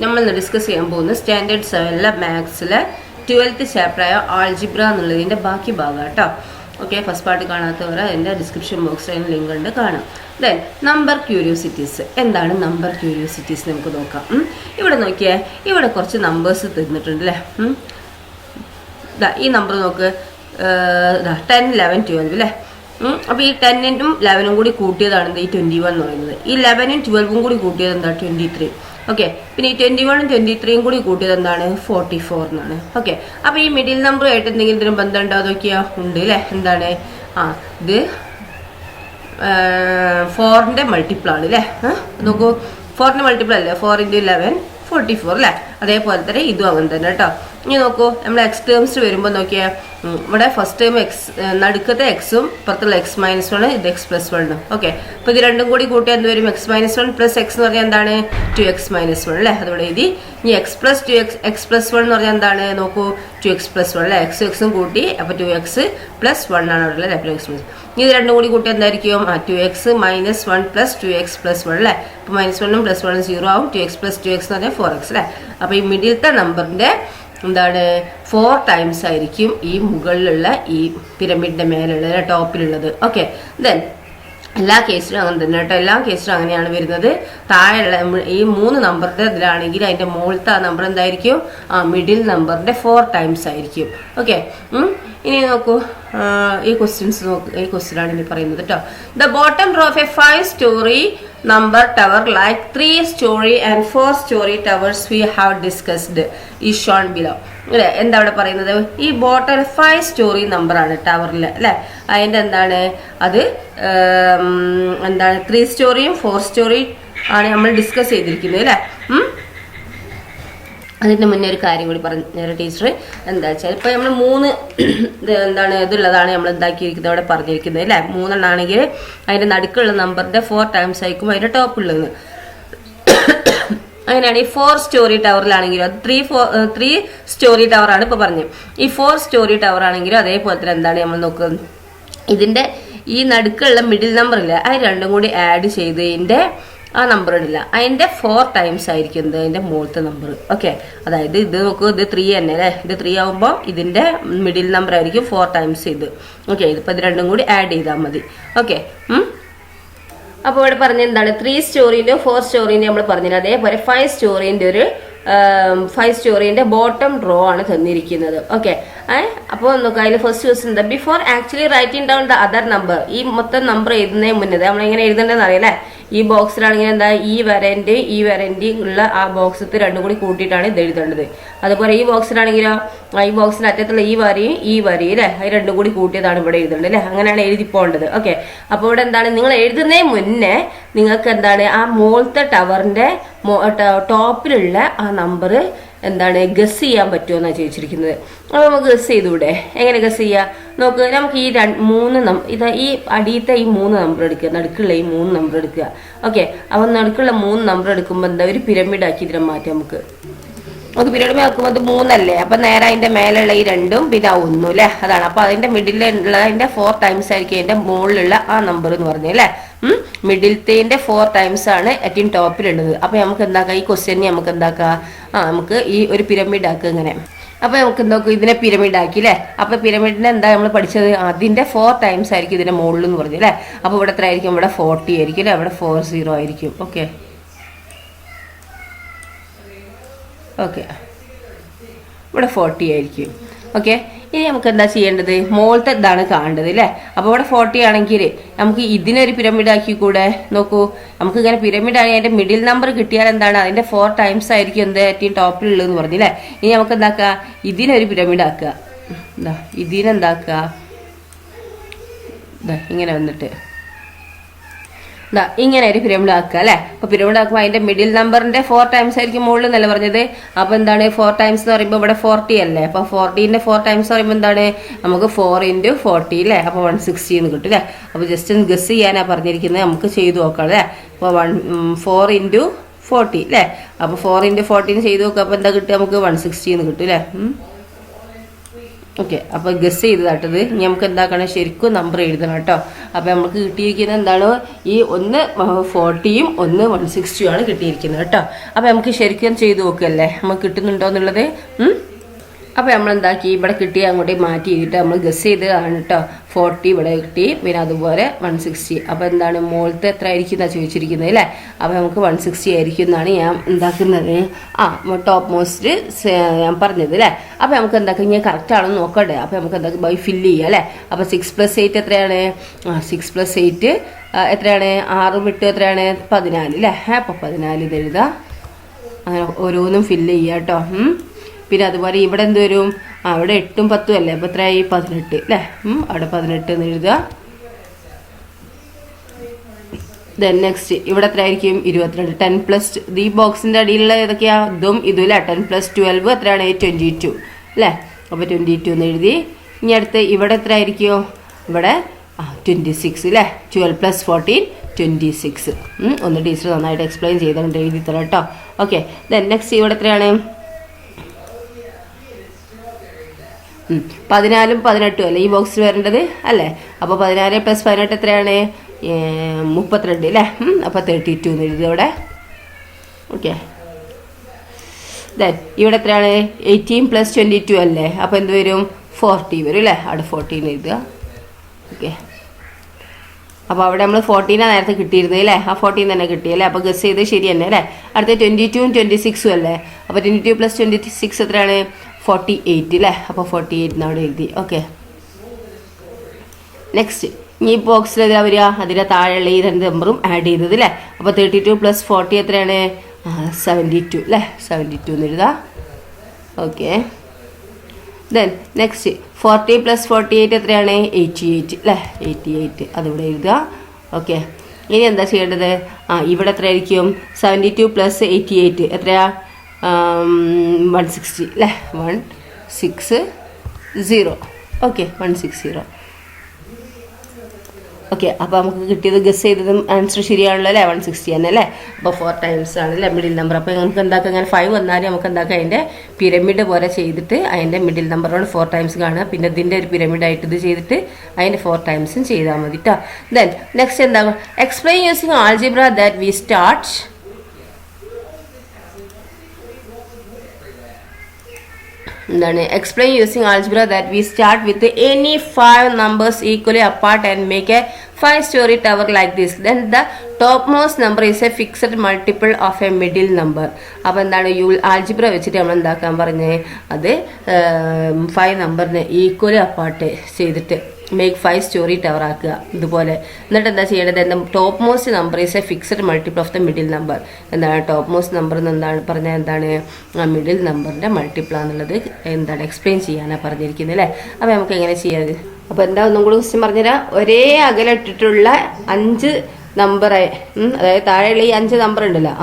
നമ്മൾ ഡിസ്കസ് ചെയ്യാൻ പോകുന്നത് സ്റ്റാൻഡേർഡ് 7 മാത്സിലെ 12th ചാപ്റ്ററായ ആൾജിബ്ര എന്നുള്ളതിൻ്റെ ബാക്കി ഭാഗം കേട്ടോ. ഓക്കെ, ഫസ്റ്റ് പാർട്ട് കാണാത്തവർ അതിൻ്റെ ഡിസ്ക്രിപ്ഷൻ ബോക്സിൽ അതിന് ലിങ്ക് ഉണ്ട്, കാണാം. Then number curiosities. എന്താണ് നമ്പർ ക്യൂരിയോസിറ്റീസ് നമുക്ക് നോക്കാം. ഇവിടെ നോക്കിയേ, ഇവിടെ കുറച്ച് നമ്പേഴ്സ് തന്നിട്ടുണ്ട് അല്ലേ. ഈ നമ്പർ നോക്ക്, 10, 11, 12 അല്ലേ. അപ്പോൾ ഈ 10ഉം 11ഉം കൂടി കൂട്ടിയതാണ് എന്താ ഈ 21 എന്ന് പറയുന്നത്. ഈ 11ഉം 12ഉം കൂടി കൂട്ടിയത് എന്താ 23. ഓക്കെ, പിന്നെ ഈ 21ഉം 23ഉം കൂടി കൂട്ടിയത് എന്താണ് 44 എന്നാണ്. ഓക്കെ, അപ്പോൾ ഈ മിഡിൽ നമ്പറുമായിട്ട് എന്തെങ്കിലും ഇതിന് ബന്ധം ഉണ്ടാവും നോക്കിയാൽ ഉണ്ട് അല്ലേ. എന്താണ് ഇത് 4ന്റെ മൾട്ടിപ്പിൾ ആണ് അല്ലേ. നോക്കൂ, 4ന്റെ മൾട്ടിപ്പിൾ അല്ലേ, 4 × 11 44 അല്ലേ. അതേപോലെ തന്നെ ഇതും അങ്ങനെ തന്നെ കേട്ടോ. ഇനി നോക്കൂ, നമ്മൾ എക്സ് ടേംസ് വരുമ്പോൾ നോക്കിയാൽ ഇവിടെ ഫസ്റ്റ് ടൈം എക്സ് നടുക്കത്തെ എക്സും പുറത്തുള്ള x-1 ഇത് x+1. ഓക്കെ, അപ്പോൾ ഇത് രണ്ടും കൂടി കൂട്ടിയാൽ എന്ത് വരും, x-1 + x എന്ന് പറഞ്ഞാൽ എന്താണ് 2x-1 അല്ലേ. അതുകൊണ്ട് എഴുതി. ഇനി x+1 എന്ന് പറഞ്ഞാൽ എന്താണ് നോക്കൂ 2x+1 അല്ലേ. എക്സും കൂട്ടി അപ്പോൾ 2x+1 ആണ് അവിടെ അല്ലേ. 2x+1 ഇത് രണ്ടും കൂടി കൂട്ടി എന്തായിരിക്കും 2x - 1 + 2x+1 അല്ലേ. അപ്പോൾ -1ഉം +1ഉം 0 ആവും. 2x + 2x എന്ന് പറഞ്ഞാൽ 4x അല്ലേ. അപ്പോൾ ഈ മിഡിലത്തെ നമ്പറിൻ്റെ എന്താണ് 4 ടൈംസ് ആയിരിക്കും ഈ മുകളിലുള്ള ഈ പിരമിഡിന്റെ മേലുള്ള ടോപ്പിലുള്ളത്. ഓക്കെ, ദെൻ എല്ലാ കേസിലും അങ്ങനെ തന്നെ കേട്ടോ. എല്ലാ കേസിലും അങ്ങനെയാണ് വരുന്നത്. താഴെയുള്ള ഈ 3 നമ്പറിൻ്റെ ഇതിലാണെങ്കിൽ അതിൻ്റെ മുകളിലത്തെ ആ നമ്പർ എന്തായിരിക്കും മിഡിൽ നമ്പറിൻ്റെ 4 ടൈംസ് ആയിരിക്കും. ഓക്കെ, ഇനി നോക്കൂ, ഈ ക്വസ്റ്റ്യൻസ് നോക്ക്. ഈ ക്വസ്റ്റ്യനാണ് ഇനി പറയുന്നത് കേട്ടോ. The bottom row of A 5-story number tower like 3-story and 4-story towers we have discussed is shown below. അല്ലേ, എന്താ അവിടെ പറയുന്നത്, ഈ ബോട്ടം 5-story നമ്പറാണ് ടവറിൽ അല്ലേ. അതിൻ്റെ എന്താണ് അത് എന്താണ് 3-storyയും 4-story ആണ് നമ്മൾ ഡിസ്കസ് ചെയ്തിരിക്കുന്നത് അല്ലേ. അതിൻ്റെ മുന്നേ ഒരു കാര്യം കൂടി പറഞ്ഞു ടീച്ചർ. എന്താ വെച്ചാൽ ഇപ്പോൾ നമ്മൾ 3 എന്താണ് ഇതുള്ളതാണ് നമ്മൾ എന്താക്കിയിരിക്കുന്നത് അവിടെ പറഞ്ഞിരിക്കുന്നത് അല്ലേ. 3 എണ്ണാണെങ്കിൽ അതിൻ്റെ നടുക്കുള്ള നമ്പറിൻ്റെ 4 ടൈംസ് ആയിരിക്കും അതിൻ്റെ ടോപ്പുള്ളത്. അങ്ങനെയാണ് ഈ 4-story ടവറിലാണെങ്കിലും അത് 3-story ടവറാണ് ഇപ്പോൾ പറഞ്ഞത്. ഈ 4-story ടവർ ആണെങ്കിലും അതേപോലെ തന്നെ എന്താണ് നമ്മൾ നോക്കുന്നത്, ഇതിൻ്റെ ഈ നടുക്കുള്ള മിഡിൽ നമ്പർ ഇല്ല, അത് രണ്ടും കൂടി ആഡ് ചെയ്തതിൻ്റെ ആ നമ്പർ ഇടില്ല, അതിൻ്റെ 4 ടൈംസ് ആയിരിക്കും അതിൻ്റെ മുകളിലത്തെ നമ്പർ. ഓക്കെ, അതായത് ഇത് നോക്കൂ, ഇത് 3 തന്നെ അല്ലേ. ഇത് 3 ആകുമ്പോൾ ഇതിൻ്റെ മിഡിൽ നമ്പർ ആയിരിക്കും 4 ടൈംസ് ഇത്. ഓക്കെ, ഇതിപ്പോൾ ഇത് രണ്ടും കൂടി ആഡ് ചെയ്താൽ മതി. ഓക്കെ, അപ്പോൾ ഇവിടെ പറഞ്ഞ എന്താണ് 3-storyൻ്റെയോ 4-storyൻ്റെയോ നമ്മൾ പറഞ്ഞില്ല. അതേപോലെ 5-storyൻ്റെ ഒരു 5-storyൻ്റെ ബോട്ടം റോ ആണ് തന്നിരിക്കുന്നത്. ഓക്കെ, അപ്പോൾ നോക്കുക, അതിൽ ഫസ്റ്റ് ക്വസ്റ്റ്യൻ എന്താ, before actually writing down the other number. ഈ മൊത്തം നമ്പർ എഴുതുന്നതിന് മുന്നേ നമ്മളെങ്ങനെ എഴുതേണ്ടതെന്ന് അറിയാം അല്ലേ. ഈ ബോക്സിലാണെങ്കിൽ എന്താ ഈ വരൻ്റെയും ഉള്ള ആ ബോക്സത്ത് രണ്ടും കൂടി കൂട്ടിയിട്ടാണ് ഇത് എഴുതേണ്ടത്. അതുപോലെ ഈ ബോക്സിലാണെങ്കിലോ ഈ ബോക്സിന് അറ്റത്തുള്ള ഈ വരയും അല്ലേ, അത് രണ്ടും കൂടി കൂട്ടിയതാണ് ഇവിടെ എഴുതേണ്ടത് അല്ലേ. അങ്ങനെയാണ് എഴുതി പോകേണ്ടത്. ഓക്കെ, അപ്പോൾ ഇവിടെ എന്താണ് നിങ്ങൾ എഴുതുന്നതിന് മുന്നേ നിങ്ങൾക്ക് എന്താണ് ആ മുകളിലത്തെ ടവറിൻ്റെ ടോപ്പിലുള്ള ആ നമ്പർ എന്താണ് ഗസ് ചെയ്യാൻ പറ്റുമോ എന്നാണ് ചോദിച്ചിരിക്കുന്നത്. അപ്പോൾ നമുക്ക് ഗസ് ചെയ്തൂടെ, എങ്ങനെ ഗസ് ചെയ്യുക നോക്ക്. നമുക്ക് ഈ 3 ഈ അടിയത്തെ ഈ 3 നമ്പർ എടുക്കുക, നടുക്കുള്ള ഈ 3 നമ്പർ എടുക്കുക. ഓക്കെ, അപ്പോൾ നടുക്കുള്ള 3 നമ്പർ എടുക്കുമ്പോൾ എന്താ ഒരു പിരമിഡ് ആക്കി ഇതിനെ മാറ്റാം. നമുക്ക് പിരമിഡ് ആക്കുമ്പോൾ അത് 3 അല്ലേ. അപ്പം നേരെ അതിൻ്റെ മേലുള്ള ഈ 2ഉം പിന്നെ 1 അല്ലേ, അതാണ്. അപ്പോൾ അതിൻ്റെ മിഡിലുള്ള അതിൻ്റെ 4 ടൈംസ് ആയിരിക്കും അതിൻ്റെ മുകളിലുള്ള ആ നമ്പർ എന്ന് പറഞ്ഞത് അല്ലേ. മിഡിലത്തേൻ്റെ 4 ടൈംസ് ആണ് ഏറ്റവും ടോപ്പിലുള്ളത്. അപ്പോൾ നമുക്ക് എന്താക്കാം, ഈ ക്വസ്റ്റ്യനെ നമുക്ക് എന്താക്കാം, നമുക്ക് ഈ ഒരു പിരമിഡ് ആക്കുക ഇങ്ങനെ. അപ്പോൾ നമുക്ക് എന്താക്കും, ഇതിനെ പിരമിഡ് ആക്കി അല്ലേ. അപ്പോൾ പിരമിഡിനെ എന്താ നമ്മൾ പഠിച്ചത്, അതിൻ്റെ 4 ടൈംസ് ആയിരിക്കും ഇതിൻ്റെ മുകളിൽ എന്ന് പറഞ്ഞു അല്ലേ. അപ്പോൾ ഇവിടെ എത്ര ആയിരിക്കും, ഇവിടെ 40 ആയിരിക്കും അല്ലേ, ഇവിടെ 40 ആയിരിക്കും. ഓക്കെ, ഇവിടെ 40 ആയിരിക്കും. ഓക്കെ, ഇനി നമുക്ക് എന്താ ചെയ്യേണ്ടത്, മുകളിലത്തെ ഇതാണ് കാണേണ്ടത് അല്ലേ. അപ്പോൾ ഇവിടെ 40 ആണെങ്കിൽ നമുക്ക് ഇതിനൊരു പിരമിഡ് ആക്കി കൂടെ. നോക്കൂ, നമുക്ക് ഇങ്ങനെ പിരമിഡ് ആയി അതിൻ്റെ മിഡിൽ നമ്പർ കിട്ടിയാൽ എന്താണ് അതിൻ്റെ 4 ടൈംസ് ആയിരിക്കും എന്താ ഏറ്റവും ടോപ്പിലുള്ളതെന്ന് പറഞ്ഞില്ലേ. ഇനി നമുക്ക് എന്താക്കുക, ഇതിനൊരു പിരമിഡ് ആക്കുക. ഇതിനെന്താക്കുക, ഇങ്ങനെ വന്നിട്ട് ഇങ്ങനെ ഒരു പിരമിഡ് ആക്കുക അല്ലേ. അപ്പോൾ പിരമിഡ് ആക്കുമ്പോൾ അതിൻ്റെ മിഡിൽ നമ്പറിൻ്റെ 4 ടൈംസ് ആയിരിക്കും മുകളിൽ എന്നല്ല പറഞ്ഞത്. അപ്പോൾ എന്താണ് 4 ടൈംസ് എന്ന് പറയുമ്പോൾ ഇവിടെ 40 അല്ലേ. അപ്പോൾ 40ൻ്റെ 4 ടൈംസ് പറയുമ്പോൾ എന്താണ് നമുക്ക് 4 × 40 അല്ലേ. അപ്പോൾ 160 എന്ന് കിട്ടും അല്ലേ. അപ്പോൾ ജസ്റ്റ് ഒന്ന് ഗസ് ചെയ്യാനാണ് പറഞ്ഞിരിക്കുന്നത്, നമുക്ക് ചെയ്തു നോക്കാം അല്ലേ. അപ്പോൾ 4 × 40 അല്ലേ. അപ്പോൾ 4 × 40 ചെയ്ത് നോക്കുക. അപ്പോൾ എന്താ കിട്ടുക, നമുക്ക് 160 എന്ന് കിട്ടും അല്ലേ. ഓക്കെ, അപ്പോൾ ഗസ് ചെയ്തതാട്ടത്. ഇനി നമുക്ക് എന്താക്കണം, ശരിക്കും നമ്പർ എഴുതണം കേട്ടോ. അപ്പോൾ നമുക്ക് കിട്ടിയിരിക്കുന്നത് എന്താണ്, ഈ ഒന്ന് 40യും ഒന്ന് 160 ആണ് കിട്ടിയിരിക്കുന്നത് കേട്ടോ. അപ്പോൾ നമുക്ക് ശരിക്കും ചെയ്ത് നോക്കുകയല്ലേ നമുക്ക് കിട്ടുന്നുണ്ടോ എന്നുള്ളത്. അപ്പോൾ നമ്മളെന്താക്കി, ഇവിടെ കിട്ടിയ അങ്ങോട്ടേ മാറ്റി ചെയ്തിട്ട് നമ്മൾ ഗസ് ചെയ്ത് ആണ് കേട്ടോ. 40 ഇവിടെ കിട്ടി, പിന്നെ അതുപോലെ 160. അപ്പോൾ എന്താണ് മുകളിലത്തെ എത്ര ആയിരിക്കും എന്നാണ് ചോദിച്ചിരിക്കുന്നത് അല്ലേ. അപ്പോൾ നമുക്ക് 160 ആയിരിക്കും എന്നാണ് ഞാൻ എന്താക്കുന്നത്, ടോപ്പ് മോസ്റ്റ് ഞാൻ പറഞ്ഞത് അല്ലേ. അപ്പോൾ നമുക്ക് എന്താക്കുക, ഇങ്ങനെ കറക്റ്റ് ആണെന്ന് നോക്കട്ടെ. അപ്പോൾ നമുക്ക് എന്താക്കുക, ബൈ ഫില്ല് ചെയ്യുക അല്ലേ. അപ്പോൾ 6 + 8 എത്രയാണ്, 6 + 8 എത്രയാണ്, 6 വിട്ട് എത്രയാണ്, 14 അല്ലേ. അപ്പോൾ 14 ഇത് എഴുതുക. അങ്ങനെ ഓരോന്നും ഫില്ല് ചെയ്യുക കേട്ടോ. പിന്നെ അതുപോലെ ഇവിടെ എന്ത് വരും, അവിടെ 8ഉം 10ഉം അല്ലേ. അപ്പോൾ എത്രയായി, 18 അല്ലേ. അവിടെ 18 എന്ന് എഴുതുക. ദെൻ നെക്സ്റ്റ് ഇവിടെ എത്ര ആയിരിക്കും, 22. 10 + ഈ ബോക്സിൻ്റെ അടിയിലുള്ള ഏതൊക്കെയാ, ഇതും ഇതും അല്ലേ. 10 + 12 എത്രയാണ്, 22 അല്ലേ. അപ്പോൾ 22 എന്ന് എഴുതി. ഇനി അടുത്ത് ഇവിടെ എത്ര ആയിരിക്കുമോ, ഇവിടെ 26 അല്ലേ. 12 + 14 26. ഒന്ന് ടീച്ചർ നന്നായിട്ട് എക്സ്പ്ലെയിൻ ചെയ്തുകൊണ്ട് എഴുതി തരാം കേട്ടോ. ഓക്കെ, ദെൻ നെക്സ്റ്റ് ഇവിടെ എത്രയാണ്, 14ഉം 18ഉം അല്ലേ ഈ ബോക്സിൽ വരേണ്ടത് അല്ലേ. അപ്പോൾ 14 + 18 എത്രയാണ്, 32 അല്ലേ. അപ്പോൾ 32 എന്ന് എഴുതി അവിടെ. ഓക്കെ, ദെൻ ഇവിടെ എത്രയാണ്, 18 + 22 അല്ലേ. അപ്പോൾ എന്ത് വരും, 40 വരും അല്ലേ. അവിടെ 40 എന്ന് എഴുതുക. ഓക്കെ, അപ്പോൾ അവിടെ നമ്മൾ 14 നേരത്തെ കിട്ടിയിരുന്നത് അല്ലേ. ആ 14 തന്നെ കിട്ടിയല്ലേ. അപ്പോൾ ഗസ് ചെയ്ത് ശരി തന്നെ അല്ലേ. അടുത്ത 22ഉം 26ഉം അല്ലേ. അപ്പോൾ 22 + 26 എത്രയാണ്, 48 അല്ലേ. അപ്പോൾ 48 അവിടെ എഴുതി. ഓക്കെ, നെക്സ്റ്റ് ഈ ബോക്സിൽ ഏതാ വരിക, അതിൻ്റെ താഴെയുള്ള ഈ 2 നമ്പറും ആഡ് ചെയ്തത് അല്ലേ. അപ്പോൾ 32 + 40 എത്രയാണ്, 72 അല്ലേ. 72 എന്ന് എഴുതുക. ഓക്കെ, ദെൻ നെക്സ്റ്റ് 40 + 48 എത്രയാണ്, 88 അല്ലേ. 88 അതിവിടെ എഴുതുക. ഓക്കെ, ഇനി എന്താ ചെയ്യേണ്ടത്, ഇവിടെ എത്ര ആയിരിക്കും, 72 + 88 എത്രയാ, 160 അല്ലേ. 160. ഓക്കെ, 160. ഓക്കെ, അപ്പോൾ നമുക്ക് കിട്ടിയത് ഗസ് ചെയ്തതും ആൻസർ ശരിയാണല്ലോ അല്ലേ. 160 തന്നെ അല്ലേ. അപ്പോൾ 4 ടൈംസ് ആണല്ലേ മിഡിൽ നമ്പർ. അപ്പോൾ നമുക്ക് എന്താക്കാം, അങ്ങനെ 5 വന്നാലും നമുക്ക് എന്താക്കാം, അതിൻ്റെ പിരമിഡ് പോലെ ചെയ്തിട്ട് അതിൻ്റെ മിഡിൽ നമ്പറോട് 4 ടൈംസ് കാണുക. പിന്നെ ഇതിൻ്റെ ഒരു പിരമിഡായിട്ട് ഇത് ചെയ്തിട്ട് അതിൻ്റെ 4 ടൈംസും ചെയ്താൽ മതി കേട്ടോ. ദെൻ നെക്സ്റ്റ് എന്താകും, explain using algebra that we start. എന്താണ്, explain using algebra that we start with any 5 numbers equally apart and make a 5-story tower like this. Then the topmost number is a fixed multiple of a middle number. അപ്പോൾ എന്താണ്, algebra വെച്ചിട്ട് നമ്മൾ എന്താക്കാൻ പറഞ്ഞേ, അത് 5 നമ്പറിനെ equally apart ചെയ്തിട്ട് make 5-story tower ആക്കുക ഇതുപോലെ. എന്നിട്ട് എന്താ ചെയ്യേണ്ടത്, എന്താ top most number is A fixed multiple of the middle number. എന്താണ് ടോപ്പ് മോസ്റ്റ് നമ്പർ എന്ന് എന്താണ് പറഞ്ഞാൽ, എന്താണ് ആ മിഡിൽ നമ്പറിൻ്റെ മൾട്ടിപ്പിൾ ആണെന്നുള്ളത് എന്താണ് എക്സ്പ്ലെയിൻ ചെയ്യാനാണ് പറഞ്ഞിരിക്കുന്നത് അല്ലേ. അപ്പോൾ നമുക്ക് എങ്ങനെ ചെയ്യാത്, അപ്പോൾ എന്താ ഒന്നും കൂടി ക്വസ്റ്റ്യൻ പറഞ്ഞുതരാം. ഒരേ അകലിട്ടിട്ടുള്ള 5 നമ്പറായി, അതായത് താഴെയുള്ള ഈ 5 നമ്പർ ഉണ്ടല്ലോ,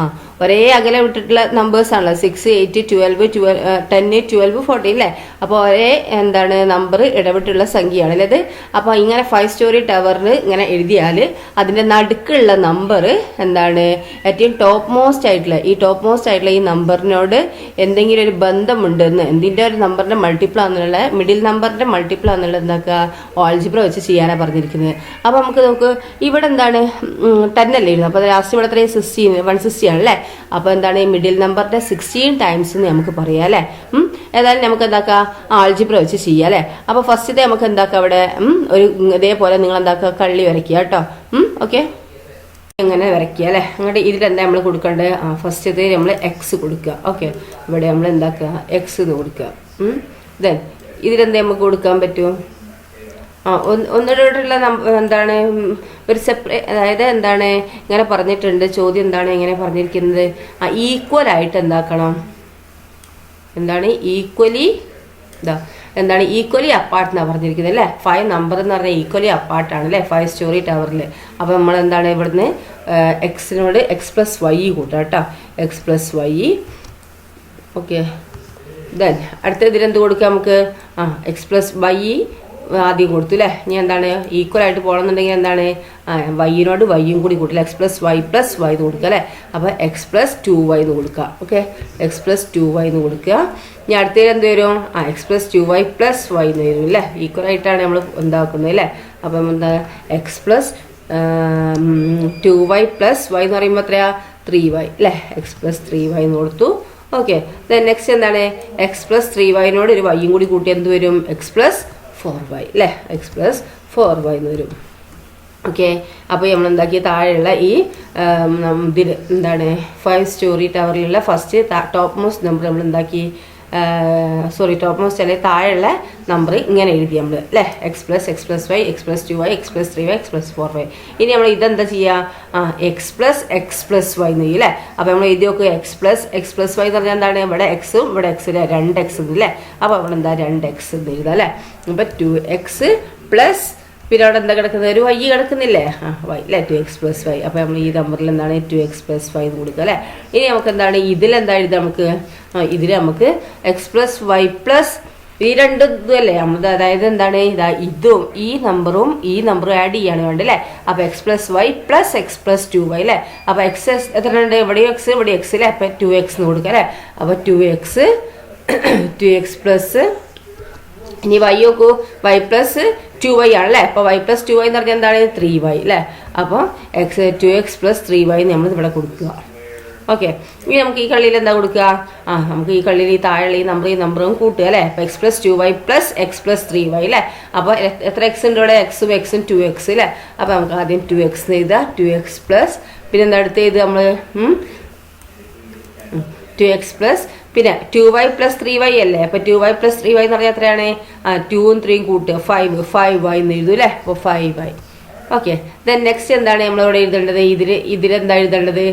ഒരേ അകലെ വിട്ടിട്ടുള്ള നമ്പേഴ്സാണല്ലോ. 6, 8, 12, 10, 12, 14 അല്ലേ. അപ്പോൾ ഒരേ എന്താണ് നമ്പർ ഇടവിട്ടുള്ള സംഖ്യയാണ് അല്ലേ ഇത്. അപ്പോൾ ഇങ്ങനെ 5-story ടവറിൽ ഇങ്ങനെ എഴുതിയാൽ അതിൻ്റെ നടുക്കുള്ള നമ്പർ എന്താണ്, ഏറ്റവും ടോപ്പ് മോസ്റ്റ് ആയിട്ടുള്ള ഈ നമ്പറിനോട് എന്തെങ്കിലും ഒരു ബന്ധമുണ്ടെന്ന്, എന്തിൻ്റെ ഒരു നമ്പറിൻ്റെ മൾട്ടിപ്പിൾ ആണെന്നുള്ള, മിഡിൽ നമ്പറിൻ്റെ മൾട്ടിപ്പിൾ ആണെന്നുള്ളത് എന്താക്കുക, ആൾജിബ്ര വെച്ച് ചെയ്യാനാണ് പറഞ്ഞിരിക്കുന്നത്. അപ്പോൾ നമുക്ക് നോക്ക്, ഇവിടെ എന്താണ് 10 അല്ലേ ഇരുന്നത്. അപ്പോൾ ലാസ്റ്റ് ഇവിടെ എത്രയും 160 ആണല്ലേ. അപ്പോൾ എന്താണ് ഈ മിഡിൽ നമ്പറിൻ്റെ 16 ടൈംസ് എന്ന് നമുക്ക് പറയാം അല്ലേ. ഏതായാലും നമുക്ക് എന്താക്കാം, ആൾജിബ്ര വെച്ച് ചെയ്യാം അല്ലേ. അപ്പോൾ ഫസ്റ്റത്തെ നമുക്ക് എന്താക്കാം, അവിടെ ഒരു ഇതേപോലെ നിങ്ങൾ എന്താക്കുക, കള്ളി വരയ്ക്കുക കേട്ടോ. ഓക്കെ, ഇങ്ങനെ വരയ്ക്കുക അല്ലേ. അങ്ങോട്ട് ഇതിലെന്താ നമ്മൾ കൊടുക്കേണ്ടത്, ഫസ്റ്റത്തെ നമ്മൾ എക്സ് കൊടുക്കുക. ഓക്കെ, ഇവിടെ നമ്മൾ എന്താക്കുക, എക്സ് എന്ന് കൊടുക്കുക. ദെൻ ഇതിലെന്താ നമുക്ക് കൊടുക്കാൻ പറ്റും, ഒന്നിടോട്ടുള്ള എന്താണ് ഒരു അതായത് എന്താണ് ഇങ്ങനെ പറഞ്ഞിട്ടുണ്ട്. ചോദ്യം എന്താണ് ഇങ്ങനെ പറഞ്ഞിരിക്കുന്നത്, ഈക്വൽ ആയിട്ട് എന്താക്കണം, എന്താണ് ഈക്വലി എന്താണ് ഈക്വലി അപ്പാർട്ട് എന്നാണ് പറഞ്ഞിരിക്കുന്നത് അല്ലേ. 5 നമ്പർ എന്ന് പറഞ്ഞാൽ ഈക്വലി അപ്പാർട്ടാണ് അല്ലേ 5-story ടവറിൽ. അപ്പോൾ നമ്മൾ എന്താണ് ഇവിടുന്ന് എക്സിനോട് x+y കൂട്ടാം കേട്ടോ, x+y. ഓക്കെ, ദെൻ അടുത്ത ഇതിലെന്ത് കൊടുക്കാം നമുക്ക്, x+y ആദ്യം കൊടുത്തു അല്ലേ. ഇനി എന്താണ് ഈക്വൽ ആയിട്ട് പോകണമെന്നുണ്ടെങ്കിൽ എന്താണ് വൈയിനോട് വൈയും കൂടി കൂട്ടില്ല, എക്സ് പ്ലസ് വൈ എന്ന് കൊടുക്കുക അല്ലേ. അപ്പോൾ എക്സ് പ്ലസ് 2y എന്ന് കൊടുക്കുക. ഓക്കെ, എക്സ് പ്ലസ് 2y എന്ന് കൊടുക്കുക. ഇനി അടുത്തതിൽ എന്ത് വരും? X plus 2y plus Y എന്ന് വരും അല്ലേ. ഈക്വൽ ആയിട്ടാണ് നമ്മൾ എന്താക്കുന്നത് അല്ലേ. അപ്പം എന്താ X plus 2y plus Y എന്ന് പറയുമ്പോൾ എത്രയാ 3y അല്ലേ. എക്സ് പ്ലസ് 3y എന്ന് കൊടുത്തു. ഓക്കെ, ദെൻ നെക്സ്റ്റ് എന്താണ് എക്സ് പ്ലസ് 3yനോട് ഒരു വൈയും കൂടി കൂട്ടി എന്ത് വരും? എക്സ് പ്ലസ് 4y അല്ലേ. എക്സ് പ്ലസ് 4y എന്ന് വരും. ഓക്കെ, അപ്പോൾ നമ്മൾ എന്താക്കിയ താഴെയുള്ള ഈ ഇതിൽ എന്താണ് 5 സ്റ്റോറി ടവറിലുള്ള ഫസ്റ്റ് ടോപ്പ് മോസ്റ്റ് നമ്പർ നമ്മൾ എന്താക്കി ടോപ്പ് മോസ്റ്റ് അല്ലെങ്കിൽ താഴെയുള്ള നമ്പർ ഇങ്ങനെ എഴുതി നമ്മൾ അല്ലേ. X plus Y, X plus 2y, X plus 3y, X plus 4y. ഇനി നമ്മൾ ഇതെന്താ ചെയ്യുക? എക്സ് പ്ലസ് വൈ എന്ന് അല്ലേ. അപ്പോൾ നമ്മൾ എഴുതി നോക്കുക എക്സ് പ്ലസ് വൈ എന്ന് പറഞ്ഞാൽ എന്താണ്? ഇവിടെ എക്സും ഇവിടെ എക്സിലെ 2x അല്ലേ. അപ്പോൾ അവിടെ എന്താ 2x എന്ന് എഴുതാം അല്ലേ. അപ്പോൾ 2x പ്ലസ് പിന്നെ അവിടെ എന്താ കിടക്കുന്നത്? ഒരു വൈ കിടക്കുന്നില്ലേ? വൈ അല്ലേ. 2x plus Y. അപ്പോൾ നമ്മൾ ഈ നമ്പറിൽ എന്താണ് 2x പ്ലസ് വൈ എന്ന് കൊടുക്കുക അല്ലേ. ഇനി നമുക്ക് എന്താണ് ഇതിലെന്താ എഴുതുക? നമുക്ക് ഇതിൽ നമുക്ക് എക്സ് പ്ലസ് വൈ പ്ലസ് ഈ രണ്ട് ഇതുമല്ലേ നമ്മൾ, അതായത് എന്താണ് ഇതും ഈ നമ്പറും ആഡ് ചെയ്യാണ് വേണ്ടത് അല്ലേ. അപ്പോൾ X plus Y plus X plus 2y അല്ലേ. അപ്പോൾ എക്സ് എത്ര ഉണ്ട്? ഇവിടെ എക്സ് അല്ലേ. അപ്പോൾ 2x എന്ന് കൊടുക്കുക അല്ലേ. അപ്പോൾ 2x പ്ലസ് ഇനി വൈ നോക്കൂ, വൈ പ്ലസ് 2y ആണല്ലേ. അപ്പോൾ വൈ പ്ലസ് 2y എന്ന് പറഞ്ഞാൽ എന്താണ്? 3y അല്ലേ. അപ്പോൾ 2x പ്ലസ് 3y നമ്മൾ ഇവിടെ കൊടുക്കുക. ഓക്കെ, ഇനി നമുക്ക് ഈ കളിയിൽ എന്താ കൊടുക്കുക? നമുക്ക് ഈ കളിയിൽ ഈ താഴെ ഈ നമ്പറും കൂട്ടുക അല്ലേ. അപ്പോൾ X plus 2y plus X plus 3y അല്ലേ. അപ്പോൾ എത്ര എക്സ് ഉണ്ട് ഇവിടെ? എക്സും 2x അല്ലേ. അപ്പോൾ നമുക്ക് ആദ്യം 2x എഴുതാം. 2x പ്ലസ് പിന്നെ എന്താ അടുത്ത് ചെയ്ത് നമ്മൾ 2x പ്ലസ് പിന്നെ 2y പ്ലസ് 3y അല്ലേ. അപ്പോൾ 2y പ്ലസ് 3y എന്ന് പറഞ്ഞാൽ എത്രയാണ്? 2ഉം 3ഉം കൂട്ടുക 5y എന്ന് എഴുതും അല്ലേ. അപ്പോൾ 5y. ഓക്കെ, ദെൻ നെക്സ്റ്റ് എന്താണ് നമ്മളിവിടെ എഴുതേണ്ടത്? ഇതിലെന്താ എഴുതേണ്ടത്?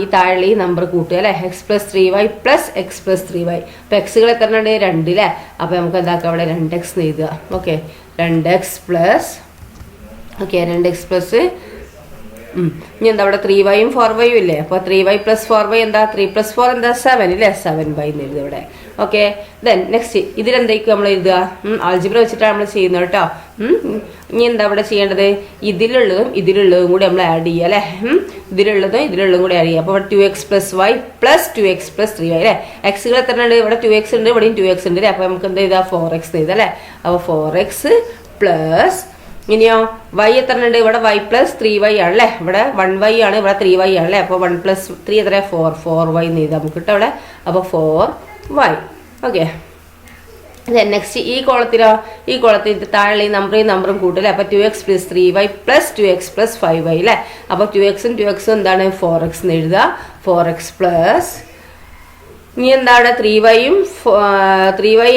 ഈ താഴെ ഈ നമ്പർ കൂട്ടുക അല്ലേ. X plus 3y plus X plus 3y. അപ്പോൾ എക്സുകൾ എത്ര ഉണ്ട്? 2 അല്ലേ. അപ്പോൾ നമുക്ക് എന്താക്കാം? അവിടെ 2x എന്ന് എഴുതുക. ഓക്കെ, 2x പ്ലസ് 2x ഇനി എന്താ അവിടെ 3yയും 4yയും ഇല്ലേ. അപ്പോൾ 3y പ്ലസ് 4y എന്താ? 3 പ്ലസ് 4 എന്താ? 7 ഇല്ലേ. 7y എന്ന് എഴുതുക ഇവിടെ. ഓക്കെ, ദെൻ നെക്സ്റ്റ് ഇതിലെന്തായിരിക്കും നമ്മൾ എഴുതുക? ആൾജിബ്ര വെച്ചിട്ടാണ് നമ്മൾ ചെയ്യുന്നത് കേട്ടോ. ഇനി എന്താ ഇവിടെ ചെയ്യേണ്ടത്? ഇതിലുള്ളതും കൂടി നമ്മൾ ആഡ് ചെയ്യുക അല്ലേ. ഇതിലുള്ളതും കൂടി ആഡ് ചെയ്യുക. അപ്പോൾ ഇവിടെ 2x plus Y plus 2x plus 3y അല്ലേ. എക്സുകൾ എത്ര ഉണ്ട്? ഇവിടെ 2x ഉണ്ട്, ഇവിടെയും 2x ഉണ്ട് അല്ലേ. അപ്പോൾ നമുക്ക് എന്താ ചെയ്താൽ 4x എഴുതാം അല്ലേ. അപ്പോൾ 4x പ്ലസ് ഇനിയോ വൈ എത്ര ഉണ്ട്? ഇവിടെ y പ്ലസ് 3y ആണല്ലേ. ഇവിടെ 1y ആണ്, ഇവിടെ 3y ആണല്ലേ. അപ്പോൾ 1 പ്ലസ് 3 എത്ര? 4y എന്ന് എഴുതാം നമുക്ക് കേട്ടോ അവിടെ. അപ്പോൾ 4y. ഓക്കെ, നെക്സ്റ്റ് ഈ കോളത്തിൽ താഴെ ഈ നമ്പറും കൂട്ടല്ലേ. അപ്പോൾ 2x plus 3y plus 2x plus 5y അല്ലേ. അപ്പോൾ 2xും എന്താണ്? 4x എന്ന് എഴുതുക. 4x പ്ലസ് ഇനി എന്താണ് 3y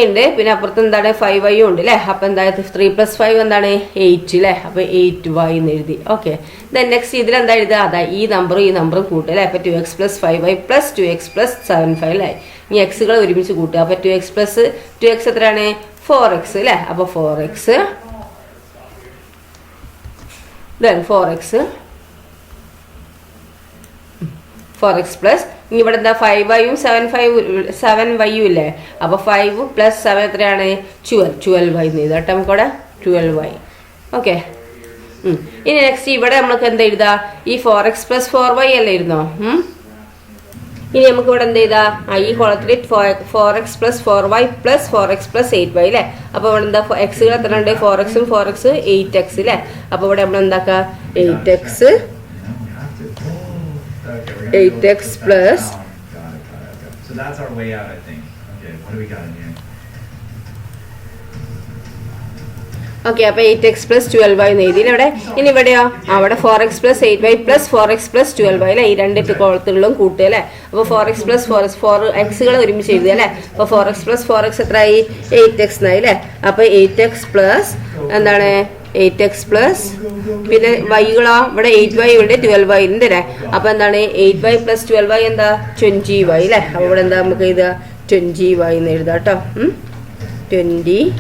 ഉണ്ട്, പിന്നെ അപ്പുറത്ത് എന്താണ് 5y ഉണ്ട് അല്ലേ. അപ്പോൾ എന്താ 3 പ്ലസ് 5 എന്താണ് 8 അല്ലേ. അപ്പോൾ 8y എന്ന് എഴുതി. ഓക്കെ, ദെൻ നെക്സ്റ്റ് ഇതിലെന്താ എഴുതുക? അതാ ഈ നമ്പറും കൂട്ടുക അല്ലേ. അപ്പോൾ 2x plus 5y plus 2x plus 7y അല്ലേ. ഇനി എക്സുകൾ ഒരുമിച്ച് കൂട്ടുക. അപ്പോൾ 2x പ്ലസ് 2x എത്രയാണ്? 4x അല്ലേ. അപ്പോൾ 4x ദെൻ 4x പ്ലസ് ഇനി ഇവിടെ എന്താ 5yയും 7yയും ഇല്ലേ. അപ്പോൾ 5 പ്ലസ് 7 എത്രയാണ്? 12y എന്ന് എഴുതാം കേട്ടോ നമുക്കവിടെ 12y. ഓക്കെ, ഇനി നെക്സ്റ്റ് ഇവിടെ നമ്മൾക്ക് എന്താ എഴുതാ? ഈ 4x പ്ലസ് 4y അല്ലേ ഇരുന്നോ. ഇനി നമുക്ക് ഇവിടെ എന്ത് ചെയ്താ? ഈ കോളത്തിൽ 4x plus 4y plus 4x plus 8y അല്ലേ. അപ്പോൾ ഇവിടെ എന്താ എക്സുകൾ എത്ര ഉണ്ട്? 4xും 8x അല്ലേ. അപ്പോൾ ഇവിടെ നമ്മൾ എന്താക്കുക? 8x plus. So that's our way out, I think. Okay, what do we got in here? Okay, അപ്പോൾ 8x പ്ലസ് 12y എന്ന് എഴുതിയില്ല ഇവിടെ. ഇനി ഇവിടെയോ? അവിടെ 4x plus 8y plus 4x plus 12y അല്ലേ. ഈ രണ്ട് കോളത്തിലും കൂട്ടുക അല്ലേ. അപ്പോൾ 4x പ്ലസ് 4xകൾ ഒരുമിച്ച് എഴുതുക അല്ലേ. അപ്പോൾ 4x പ്ലസ് 4x എത്രയായി? 8x എന്നായി അല്ലേ. അപ്പോൾ 8x പ്ലസ് എന്താണ്? 8x പ്ലസ് പിന്നെ വൈകളോ ഇവിടെ 8y ഉണ്ട് 12y ഉണ്ട് അല്ലേ. അപ്പോൾ എന്താണ് 8y പ്ലസ് 12y എന്താ? 20y അല്ലേ. അപ്പോൾ ഇവിടെ എന്താ നമുക്ക് എഴുതുക? 20y എന്ന് എഴുതാം കേട്ടോ. 20y.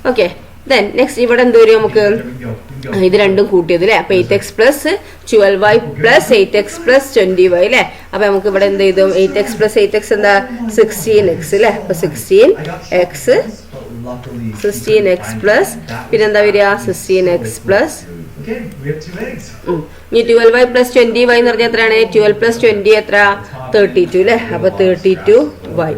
ഓക്കെ, ദെൻ നെക്സ്റ്റ് ഇവിടെ എന്ത് വരും നമുക്ക്? ഇത് രണ്ടും കൂട്ടിയത് അല്ലേ. അപ്പോൾ 8x plus 12y plus 8x plus 20y അല്ലേ. അപ്പോൾ നമുക്ക് ഇവിടെ എന്ത് ചെയ്തു? 8x പ്ലസ് 8x എന്താ? 16x അല്ലേ. അപ്പോൾ 16x luckily 16x പ്ലസ് പിന്നെന്താ വരിക 16x plus okay, we have 2 eggs. ഇനി 12y പ്ലസ് 20y എന്ന് പറഞ്ഞാൽ എത്രയാണ് 12 പ്ലസ് 20 എത്ര 32 അല്ലേ അപ്പൊ 32y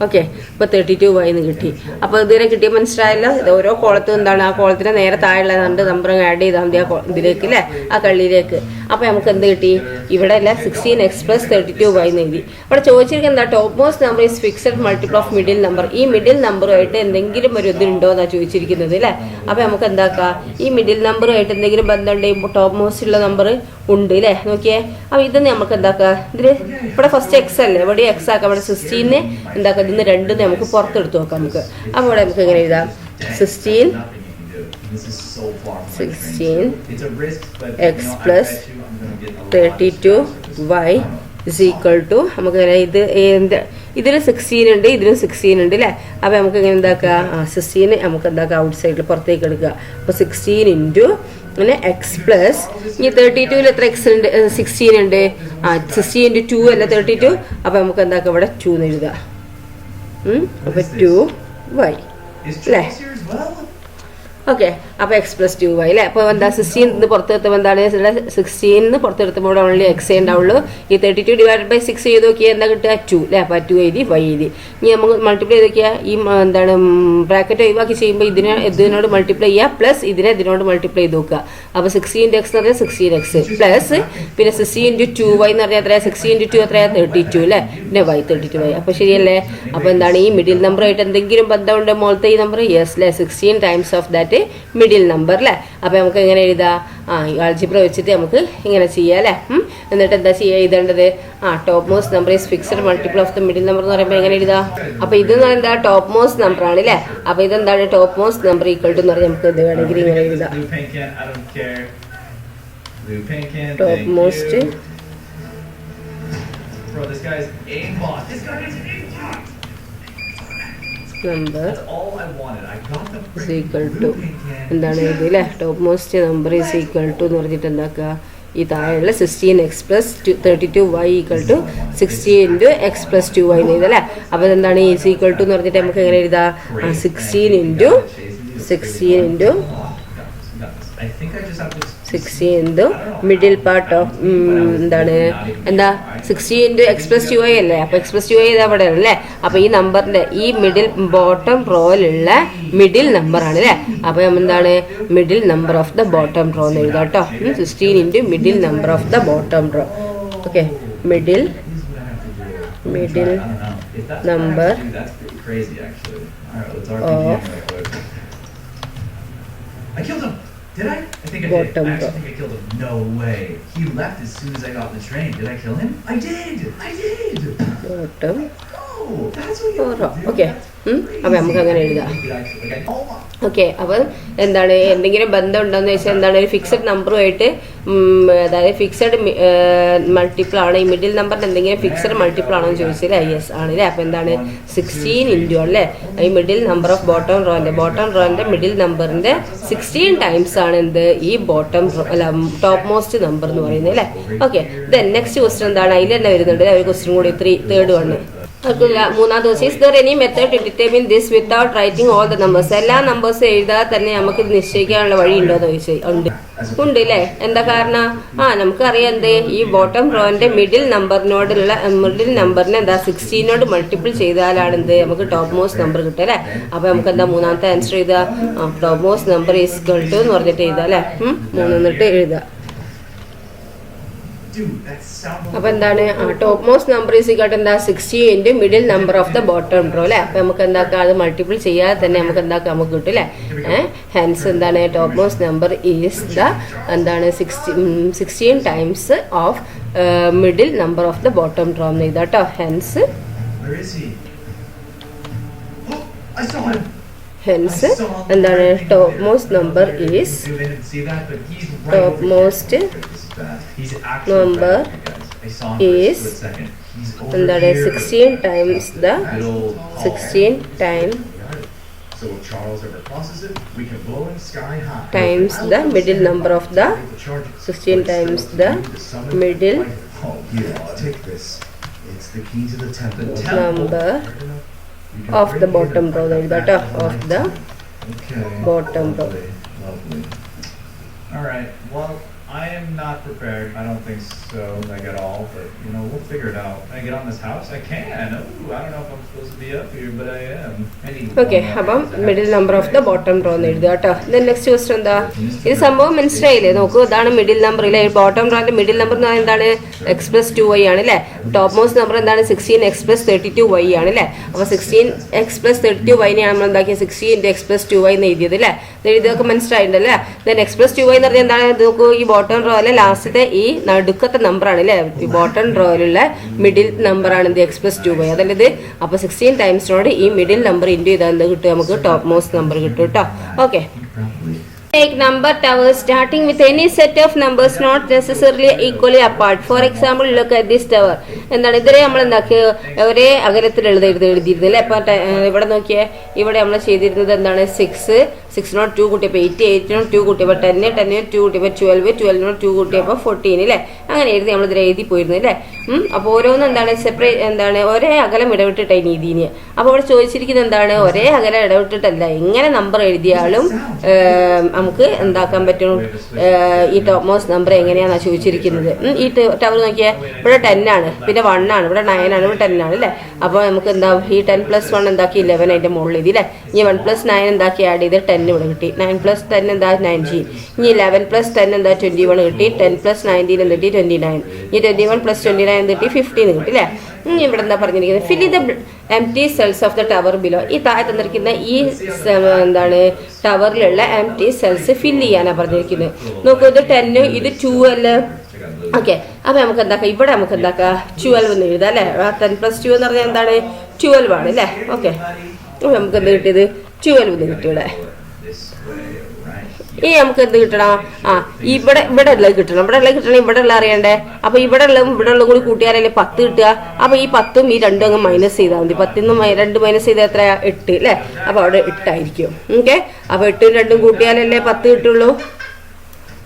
ഓക്കെ ഇപ്പൊ 32y എന്ന് കിട്ടി അപ്പൊ ഇതുവരെ കിട്ടിയ മനസ്സിലായല്ലോ ഇത് ഓരോ കോളത്തും എന്താണ് ആ കോളത്തിന് നേരെ താഴെയുള്ള രണ്ട് നമ്പർ ആഡ് ചെയ്താൽ മതി ആ ഇതിലേക്ക് അല്ലേ ആ കള്ളിയിലേക്ക് അപ്പൊ നമുക്ക് എന്ത് കിട്ടി ഇവിടെ അല്ല 16x പ്ലസ് 32y എന്ന് എഴുതി അവിടെ ചോദിച്ചിരിക്കുന്നത് എന്താ top most number is fixed multiple of middle number ഈ മിഡിൽ നമ്പറുമായിട്ട് എന്തെങ്കിലും ഒരു ഇതുണ്ടോ എന്നാ ചോദിച്ചിരിക്കുന്നത് അല്ലേ അപ്പൊ നമുക്ക് എന്താക്കാം ഈ മിഡിൽ നമ്പറുമായിട്ട് എന്തെങ്കിലും ബന്ധമുണ്ടെങ്കിൽ ടോപ്പ് മോസ്റ്റ് ഉള്ള നമ്പർ ഉണ്ട് അല്ലേ നോക്കിയേ അപ്പൊ ഇത് നമുക്ക് എന്താക്കാം ഇതില് ഇവിടെ ഫസ്റ്റ് എക്സ് അല്ലേ ഇവിടെ എക്സ് ആക്കാം ഇവിടെ 16 എന്താക്കാം ഇതിന്ന് രണ്ടും നമുക്ക് പുറത്തെടുത്ത് നോക്കാം നമുക്ക് അപ്പൊ ഇവിടെ നമുക്ക് എങ്ങനെ എഴുതാം 16 This is so far from my 16 dreams. It's a risk, but x you know, I plus bet you I'm gonna get a lot 32y is equal to നമുക്ക് ഇത് ഇതിൽ 16 ഉണ്ട് ഇതിലും 16 ഉണ്ട് അല്ലേ അപ്പൊ നമുക്ക് എങ്ങനെ എന്താക്കാം 16 നമുക്ക് എന്താക്കാം ഔട്ട് സൈഡിൽ പുറത്തേക്ക് എടുക്കുക അപ്പൊ 16 ഇൻറ്റു അങ്ങനെ എക്സ് പ്ലസ് ഇനി 32 എത്ര എക്സ് ഉണ്ട് 16 ഉണ്ട് 16 ഇൻറ്റു 2 അല്ല 32 അപ്പൊ നമുക്ക് എന്താക്കാം ഇവിടെ 2 എന്ന് എഴുതാം അപ്പൊ 2y Is അല്ലേ Charles here as well? Okay അപ്പോൾ എക്സ് പ്ലസ് 2y അല്ലേ അപ്പോൾ എന്താ 16 പുറത്തെടുത്തുമ്പോൾ എന്താണ് 16 പുറത്തെടുത്തുമ്പോൾ ഇവിടെ ഓൺലി എക്സേ ഉണ്ടാവുള്ളൂ ഈ 32 ഡിവൈഡഡ് ബൈ 6 ചെയ്ത് നോക്കിയാൽ എന്താ കിട്ടുക 2 അല്ലേ അപ്പോൾ 2 എഴുതി y എഴുതി ഇനി നമുക്ക് മൾട്ടിപ്ലൈ ചെയ്ത് നോക്കിയാൽ ഈ എന്താണ് ബ്രാക്കറ്റ് ഒഴിവാക്കി ചെയ്യുമ്പോൾ ഇതിനോട് മൾട്ടിപ്ലൈ ചെയ്യുക പ്ലസ് ഇതിനോട് മൾട്ടിപ്ലൈ ചെയ്ത് നോക്കുക അപ്പോൾ 16 എക്സ് എന്ന് പറഞ്ഞാൽ 16x പ്ലസ് പിന്നെ 16 ഇൻറ്റു 2y എന്ന് പറഞ്ഞാൽ എത്രയാണ് 16 ഇൻറ്റു 2 എത്രയാണ് 32 അല്ലേ പിന്നെ y 32y അപ്പോൾ ശരിയല്ലേ അപ്പോൾ എന്താണ് ഈ മിഡിൽ നമ്പറായിട്ട് എന്തെങ്കിലും ബന്ധമുണ്ടോ മോളത്തെ ഈ നമ്പർ യെസ് അല്ലേ 16 times of that middle number അല്ലേ അപ്പോൾ നമുക്ക് എങ്ങനെ എഴുതാം ആൾജിബ്ര വെച്ചിട്ട് നമുക്ക് ഇങ്ങനെ ചെയ്യാം അല്ലേ എന്നിട്ട് എന്താ ചെയ്യുക എഴുതേണ്ടത് top most number is fixed multiple of the middle number എന്ന് പറയുമ്പോൾ എങ്ങനെ എഴുതാം അപ്പോൾ ഇതെന്ന് എന്താ ടോപ്പ് മോസ്റ്റ് നമ്പർ ആണ് അല്ലേ അപ്പോൾ ഇതെന്താണ് top most number equal to എന്ന് പറഞ്ഞാൽ നമുക്ക് ഇത് വേണമെങ്കിൽ ഇങ്ങനെ എഴുതാം top most Bro, this guy's aimbot. This guy is aimbot. Number That's all I wanted. I got the is equal to എന്താണ് ഇത് അല്ലേ top most number is equal to എന്ന് പറഞ്ഞിട്ട് എന്താക്കുക ഈ താഴെയുള്ള 16x plus 32y equal to 60 into X plus 2y എന്ന് എഴുതല്ലേ അപ്പോൾ എന്താണ് ഈസ് ഈക്വൽ ടു എന്ന് പറഞ്ഞിട്ട് നമുക്ക് എങ്ങനെ എഴുതാം 16 into 60 into middle part of എന്താണ് എന്താ 60 ഇൻറ്റു എക്സ് പ്ലസ് 2y അല്ലേ അപ്പോൾ എക്സ് പ്ലസ് 2y ഇതാ അവിടെ അല്ലേ അപ്പോൾ ഈ നമ്പറിൻ്റെ ഈ മിഡിൽ ബോട്ടം റോയിലുള്ള മിഡിൽ നമ്പർ ആണ് അല്ലേ അപ്പോൾ എന്താണ് middle number of the bottom row എന്ന് എഴുതാം കേട്ടോ 16 into middle number of the bottom raw okay middle number I killed him. Did I? I think I did. I actually think I killed him. No way. He left as soon as I got on the train. Did I kill him? I did. Bottom. Oh, that's what you do. Okay. അപ്പോൾ നമുക്ക് അങ്ങനെ എഴുതാം okay അപ്പോൾ എന്താണ് എന്തെങ്കിലും ബന്ധം ഉണ്ടോയെന്ന് വെച്ചാൽ എന്താണ് ഒരു ഫിക്സഡ് നമ്പറുമായിട്ട് അതായത് ഫിക്സഡ് മൾട്ടിപ്പിൾ ആണ് ഈ മിഡിൽ നമ്പറിന് എന്തെങ്കിലും ഫിക്സഡ് മൾട്ടിപ്പിൾ ആണോ എന്ന് ചോദിച്ചാൽ യെസ് ആണല്ലേ അപ്പോൾ എന്താണ് 16 ഇൻറ്റു അല്ലേ ഈ മിഡിൽ നമ്പർ ഓഫ് ബോട്ടം റോൻ്റെ മിഡിൽ നമ്പറിൻ്റെ 16 ടൈംസ് ആണ് എന്ത് ഈ ബോട്ടം അല്ല ടോപ്പ് മോസ്റ്റ് നമ്പർ എന്ന് പറയുന്നത് അല്ലേ ഓക്കെ ദെൻ നെക്സ്റ്റ് ക്വസ്റ്റ്യൻ എന്താണ് അതിൽ തന്നെ വരുന്നുണ്ട് ഒരു ക്വസ്റ്റ്യൻ കൂടി തേർഡ് വണ് മൂന്നാമത്തെ ദിവസം is there any method to determine this without writing all the numbers എല്ലാ നമ്പേഴ്സും എഴുതാതെ തന്നെ നമുക്ക് ഇത് നിശ്ചയിക്കാനുള്ള വഴി ഉണ്ടോ എന്ന് ചോദിച്ചാൽ ഉണ്ട് അല്ലേ എന്താ കാരണം നമുക്കറിയാം എന്ത് ഈ ബോട്ടം റോന്റെ മിഡിൽ നമ്പറിനെ എന്താ 16 മൾട്ടിപ്പിൾ ചെയ്താലാണ് എന്ത് നമുക്ക് ടോപ്പ് മോസ്റ്റ് നമ്പർ കിട്ടുക അല്ലേ അപ്പൊ നമുക്ക് എന്താ മൂന്നാമത്തെ ആൻസർ എഴുതാ top most number is equal to എന്ന് പറഞ്ഞിട്ട് എഴുതാം അല്ലേ 3 എന്നിട്ട് എഴുതാം അപ്പൊ എന്താണ് top most number is equal to എന്താ 60 into middle number of the bottom row അല്ലേ അപ്പൊ നമുക്ക് എന്താക്കാം അത് മൾട്ടിപ്പിൾ ചെയ്യാതെ തന്നെ നമുക്ക് എന്താക്കാം നമുക്ക് കിട്ടും അല്ലേ ഹെൻസ് എന്താണ് top most number is the എന്താണ് 16 times of middle number of the bottom row എന്ന് എഴുതാം കേട്ടോ ഹെൻസ് എന്താണ് top most number is top most number is എന്താണ് 16 times the 16 times the middle number of the 16 times the middle number of the bottom raw എഴുതാം കേട്ടോ. Of the Okay. Bottom row. Lovely. All right. Well, I am not prepared. I don't think so, like at all. But you know, we'll figure it out. Can I get on this house? I can. Ooh, I don't know if I'm supposed to be up here, but I am. I need okay, അപ്പം middle number of the bottom row എന്ന് എഴുതുക കേട്ടോ. Then next question എന്താ? ഇത് സംഭവം മനസ്സിലായില്ലേ? നോക്കൂ, ഇതാണ് മിഡിൽ നമ്പർ ഇല്ലേ? ബോട്ടം റോന്റെ മിഡിൽ നമ്പർ എന്ന് പറയുന്നത് എന്താണ്? x+2y ആണ് അല്ലേ? ടോപ്പ് മോസ്റ്റ് നമ്പർ എന്താണ്? 16x+32y ആണ് അല്ലേ? അപ്പോൾ 16x+32y നമ്മൾ എന്താക്കിയത്? 60 × x+2y എന്ന് എഴുതിയത് അല്ലേ? എഴുതിയൊക്കെ മനസ്സിലായിട്ടുണ്ടല്ലേ? ദെൻ x+2y എന്ന് പറഞ്ഞാൽ എന്താണ്? നോക്കൂ, ഈ ബോട്ടം റോയിലെ ലാസ്റ്റത്തെ ഈ നടുക്കത്തെ നമ്പറാണ് അല്ലേ? ഈ ബോട്ടം റോയിലുള്ള മിഡിൽ നമ്പറാണ് ഇത് x+2y അതല്ലേ ഇത്? അപ്പോൾ 16 ടൈംസിനോട് ഈ മിഡിൽ നമ്പർ ഇൻറ്റു ചെയ്താൽ എന്ത് കിട്ടും? നമുക്ക് ടോപ്പ് മോസ്റ്റ് നമ്പർ കിട്ടും കേട്ടോ. Okay, take number towers starting with any set of numbers not necessarily equally apart. For example, look at this tower. എന്താണ് ഇതിനെ നമ്മൾ എന്താക്കിയ ഒരേ അകലത്തിൽ എഴുതിയിരുന്നില്ല. ഇപ്പം ഇവിടെ നോക്കിയേ, ഇവിടെ നമ്മൾ ചെയ്തിരുന്നത് എന്താണ്? 6 2 കൂട്ടിയപ്പോൾ 8 8 2 കൂട്ടിയപ്പോൾ 10 10 2 കൂട്ടിയപ്പോൾ 12 12 2 കൂട്ടിയപ്പോൾ 14 അല്ലേ? അങ്ങനെ എഴുതി നമ്മൾ ഇതിൽ എഴുതി പോയിരുന്നു അല്ലേ? അപ്പോൾ ഓരോന്നും എന്താണ്? സെപ്പറേറ്റ് എന്താണ്? ഒരേ അകലം ഇടവിട്ടിട്ടായി നീതിന്. അപ്പോൾ ഇവിടെ ചോദിച്ചിരിക്കുന്നത് എന്താണ്? ഒരേ അകലം ഇടവിട്ടിട്ടല്ല, എങ്ങനെ നമ്പർ എഴുതിയാലും നമുക്ക് എന്താക്കാൻ പറ്റും? ഈ ടോപ്പ് മോസ്റ്റ് നമ്പർ എങ്ങനെയാണെന്നാണ് ചോദിച്ചിരിക്കുന്നത്. ഈ ടവർ നോക്കിയാൽ ഇവിടെ 10 ആണ്, പിന്നെ 1 ആണ്, ഇവിടെ 9 ആണ്, ഇവിടെ 10 ആണ് അല്ലേ? അപ്പോൾ നമുക്ക് എന്താ? ഈ 10 + 1 എന്താക്കി? 11 അതിൻ്റെ മുകളിൽ എഴുതി അല്ലേ? ഇനി 1 + 9 എന്താക്കി ആഡ് ചെയ്ത് 10 ഇവിടെ കിട്ടി. 9 + 10 എന്താ? 19. ഇനി 11 + 10 എന്താ? 21 കിട്ടി. 10 + 19 എന്ത് കിട്ടി? 29. ഇനി 21 + 29 എന്ത് കിട്ടി? 15 കിട്ടി അല്ലേ? ഇനി ഇവിടെ എന്താ പറഞ്ഞിരിക്കുന്നത്? Fill the empty cells of the tower below. ഈ താഴെ തന്നിരിക്കുന്ന ഈ എന്താണ്? ടവറിലുള്ള എംപ്റ്റി സെൽസ് ഫില്ല് ചെയ്യാനാണ് പറഞ്ഞിരിക്കുന്നത്. നോക്കൂ, ഇത് 10, ഇത് 2 അല്ലേ? ഓക്കെ, അപ്പോൾ നമുക്ക് എന്താക്കാം? ഇവിടെ നമുക്ക് എന്താക്കാം? 12 എന്ന് എഴുതാം അല്ലേ? 10 + 2 എന്ന് പറഞ്ഞാൽ എന്താണ്? 12 ആണ് അല്ലേ? ഓക്കെ, അപ്പോൾ നമുക്ക് എന്ത് കിട്ടിയത്? 12 എന്ന് കിട്ടി ഇവിടെ. ഇനി നമുക്ക് എന്ത് കിട്ടണം? ഇവിടെ ഉള്ളത് കിട്ടണം. ഇവിടെ ഉള്ളത് കിട്ടണം, ഇവിടെ ഉള്ള അറിയണ്ടേ? അപ്പൊ ഇവിടെ ഉള്ള കൂടി കൂട്ടിയാലല്ലേ 10 കിട്ടുക. അപ്പൊ ഈ 10ഉം ഈ 2ഉം അങ്ങ് മൈനസ് ചെയ്താൽ മതി. 10 ന്ന് 2 മൈനസ് ചെയ്താൽ എത്ര? 8 അല്ലേ? അപ്പൊ അവിടെ 8 ആയിരിക്കും. ഓക്കെ, അപ്പൊ 8ഉം 2ഉം കൂട്ടിയാലല്ലേ 10 കിട്ടുള്ളൂ.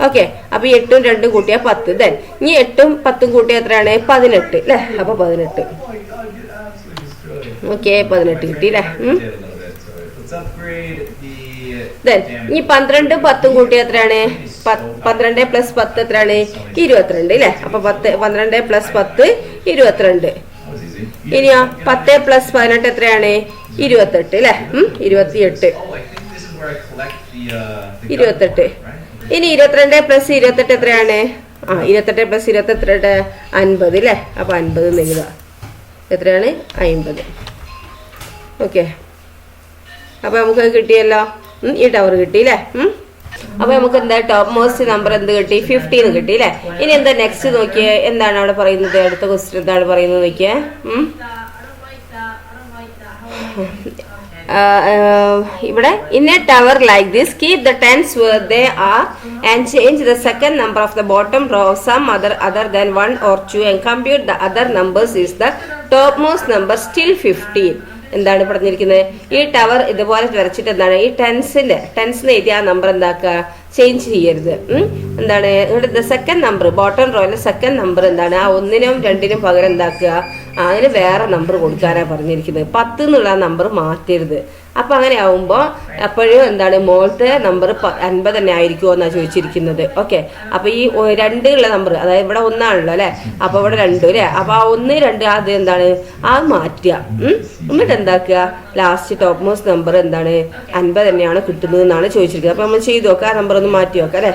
ഓക്കെ, അപ്പൊ ഈ 8ഉം 2ഉം കൂട്ടിയാൽ 10. ദെൻ ഇനി 8ഉം 10ഉം കൂട്ടിയാൽ എത്രയാണ്? 18 അല്ലേ? അപ്പൊ 18. ഓക്കെ, 18 കിട്ടി അല്ലേ? ഈ 12 10 കൂട്ടി എത്രയാണ്? 12 + 10 എത്രയാണ്? 22 അല്ലേ? അപ്പൊ 12 + 10 22. ഇനിയോ 10 + 18 എത്രയാണ്? 28 അല്ലേ? 28. ഇനി 22 + 28 എത്രയാണ്? 28 + 28 50 അല്ലേ? അപ്പൊ 50 എന്ന് എഴുതുക. എത്രയാണ്? 50. ഓക്കെ, അപ്പൊ നമുക്ക് കിട്ടിയല്ലോ. ഈ ടവർ കിട്ടി അല്ലേ? അപ്പൊ നമുക്ക് എന്താ? ടോപ്പ് മോസ്റ്റ് നമ്പർ എന്ത് കിട്ടി? 15 കിട്ടി അല്ലേ? ഇനി എന്താ നെക്സ്റ്റ് നോക്കിയേ, എന്താണ് അവിടെ പറയുന്നത്? അടുത്ത ക്വസ്റ്റ്യൻ എന്താണ് പറയുന്നത് നോക്കിയേ. ഇവിടെ in a tower like this keep the tens where they are and change the second number of the bottom row of some other than 1 or 2 and compute the other numbers is the topmost number still 15. എന്താണ് പറഞ്ഞിരിക്കുന്നത്? ഈ tower ഇതുപോലെ വരച്ചിട്ട് എന്താണ്? ഈ ടെൻസിന് എഴുതിയ ആ number എന്താക്കുക? Change ചെയ്യരുത്. എന്താണ്? ഇവിടെ സെക്കൻഡ് നമ്പർ ബോട്ടം റോയിലെ സെക്കൻഡ് നമ്പർ എന്താണ്? ആ 1നും 2നും പകരം എന്താക്കുക? അതിന് വേറെ നമ്പർ കൊടുക്കാനാണ് പറഞ്ഞിരിക്കുന്നത്. 10 എന്നുള്ള നമ്പർ മാറ്റരുത്. അപ്പൊ അങ്ങനെ ആവുമ്പോ അപ്പോഴും എന്താണ്? മോളത്തെ നമ്പർ 50 തന്നെ ആയിരിക്കുമോ എന്നാണ് ചോദിച്ചിരിക്കുന്നത്. ഓക്കെ, അപ്പൊ ഈ 2 ഉള്ള നമ്പർ, അതായത് ഇവിടെ 1 ആണല്ലോ അല്ലെ? അപ്പൊ ഇവിടെ 2 അല്ലെ? അപ്പൊ ആ 1 2 അത് എന്താണ്? ആ മാറ്റുക. എന്നിട്ട് എന്താക്കുക? ലാസ്റ്റ് ടോപ്പ് മോസ്റ്റ് നമ്പർ എന്താണ്? 50 തന്നെയാണ് കിട്ടുന്നത് എന്നാണ് ചോദിച്ചിരിക്കുന്നത്. അപ്പൊ നമ്മൾ ചെയ്തു നോക്കാം, ആ നമ്പർ ഒന്ന് മാറ്റി നോക്കാം അല്ലെ?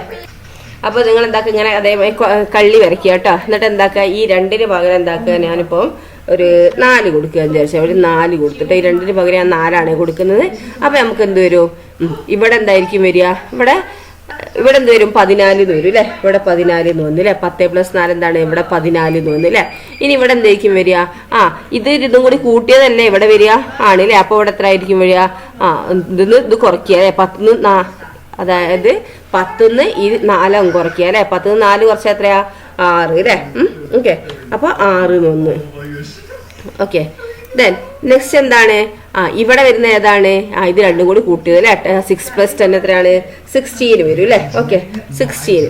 അപ്പൊ നിങ്ങൾ എന്താക്കുക? ഇങ്ങനെ അതേമാതിരി കള്ളി വരയ്ക്കുക കേട്ടോ. എന്നിട്ട് എന്താക്കുക? ഈ 2ന് പകരം എന്താക്കുക? ഞാനിപ്പം ഒരു 4 കൊടുക്കുക വിചാരിച്ചാൽ ഒരു 4 കൊടുത്തിട്ട് ഈ 2ന് പകരം ഞാൻ 4ആണ് കൊടുക്കുന്നത്. അപ്പൊ നമുക്ക് എന്ത് വരും? ഇവിടെ എന്തായിരിക്കും വരിക? ഇവിടെ എന്ത് വരും? 14 എന്ന് വരും അല്ലെ? ഇവിടെ 14 എന്ന് വന്നു അല്ലെ? 10 + 4 എന്താണ്? ഇവിടെ 14 എന്ന് വന്നു അല്ലെ? ഇനി ഇവിടെ എന്തായിരിക്കും വരിക? ഇതും കൂടി കൂട്ടിയതല്ലേ ഇവിടെ വരിക? ആണല്ലേ? അപ്പൊ ഇവിടെ എത്ര ആയിരിക്കും വരിക? ഇത് കുറയ്ക്കുക അല്ലെ? 10 അതായത് 10 ഈ 4 കുറയ്ക്കുക അല്ലെ? 10 4 കുറച്ചാൽ എത്രയാ? 6 അല്ലേ? ഓക്കെ, അപ്പൊ 6 എന്ന് വന്നു. ഓക്കെ, ദെൻ നെക്സ്റ്റ് എന്താണ്? ഇവിടെ വരുന്ന ഏതാണ്? ഇത് രണ്ടും കൂടി കൂട്ടിയത് അല്ലെ? 6 + 10 എത്രയാണ്? 16 വരും അല്ലെ? ഓക്കെ, 16.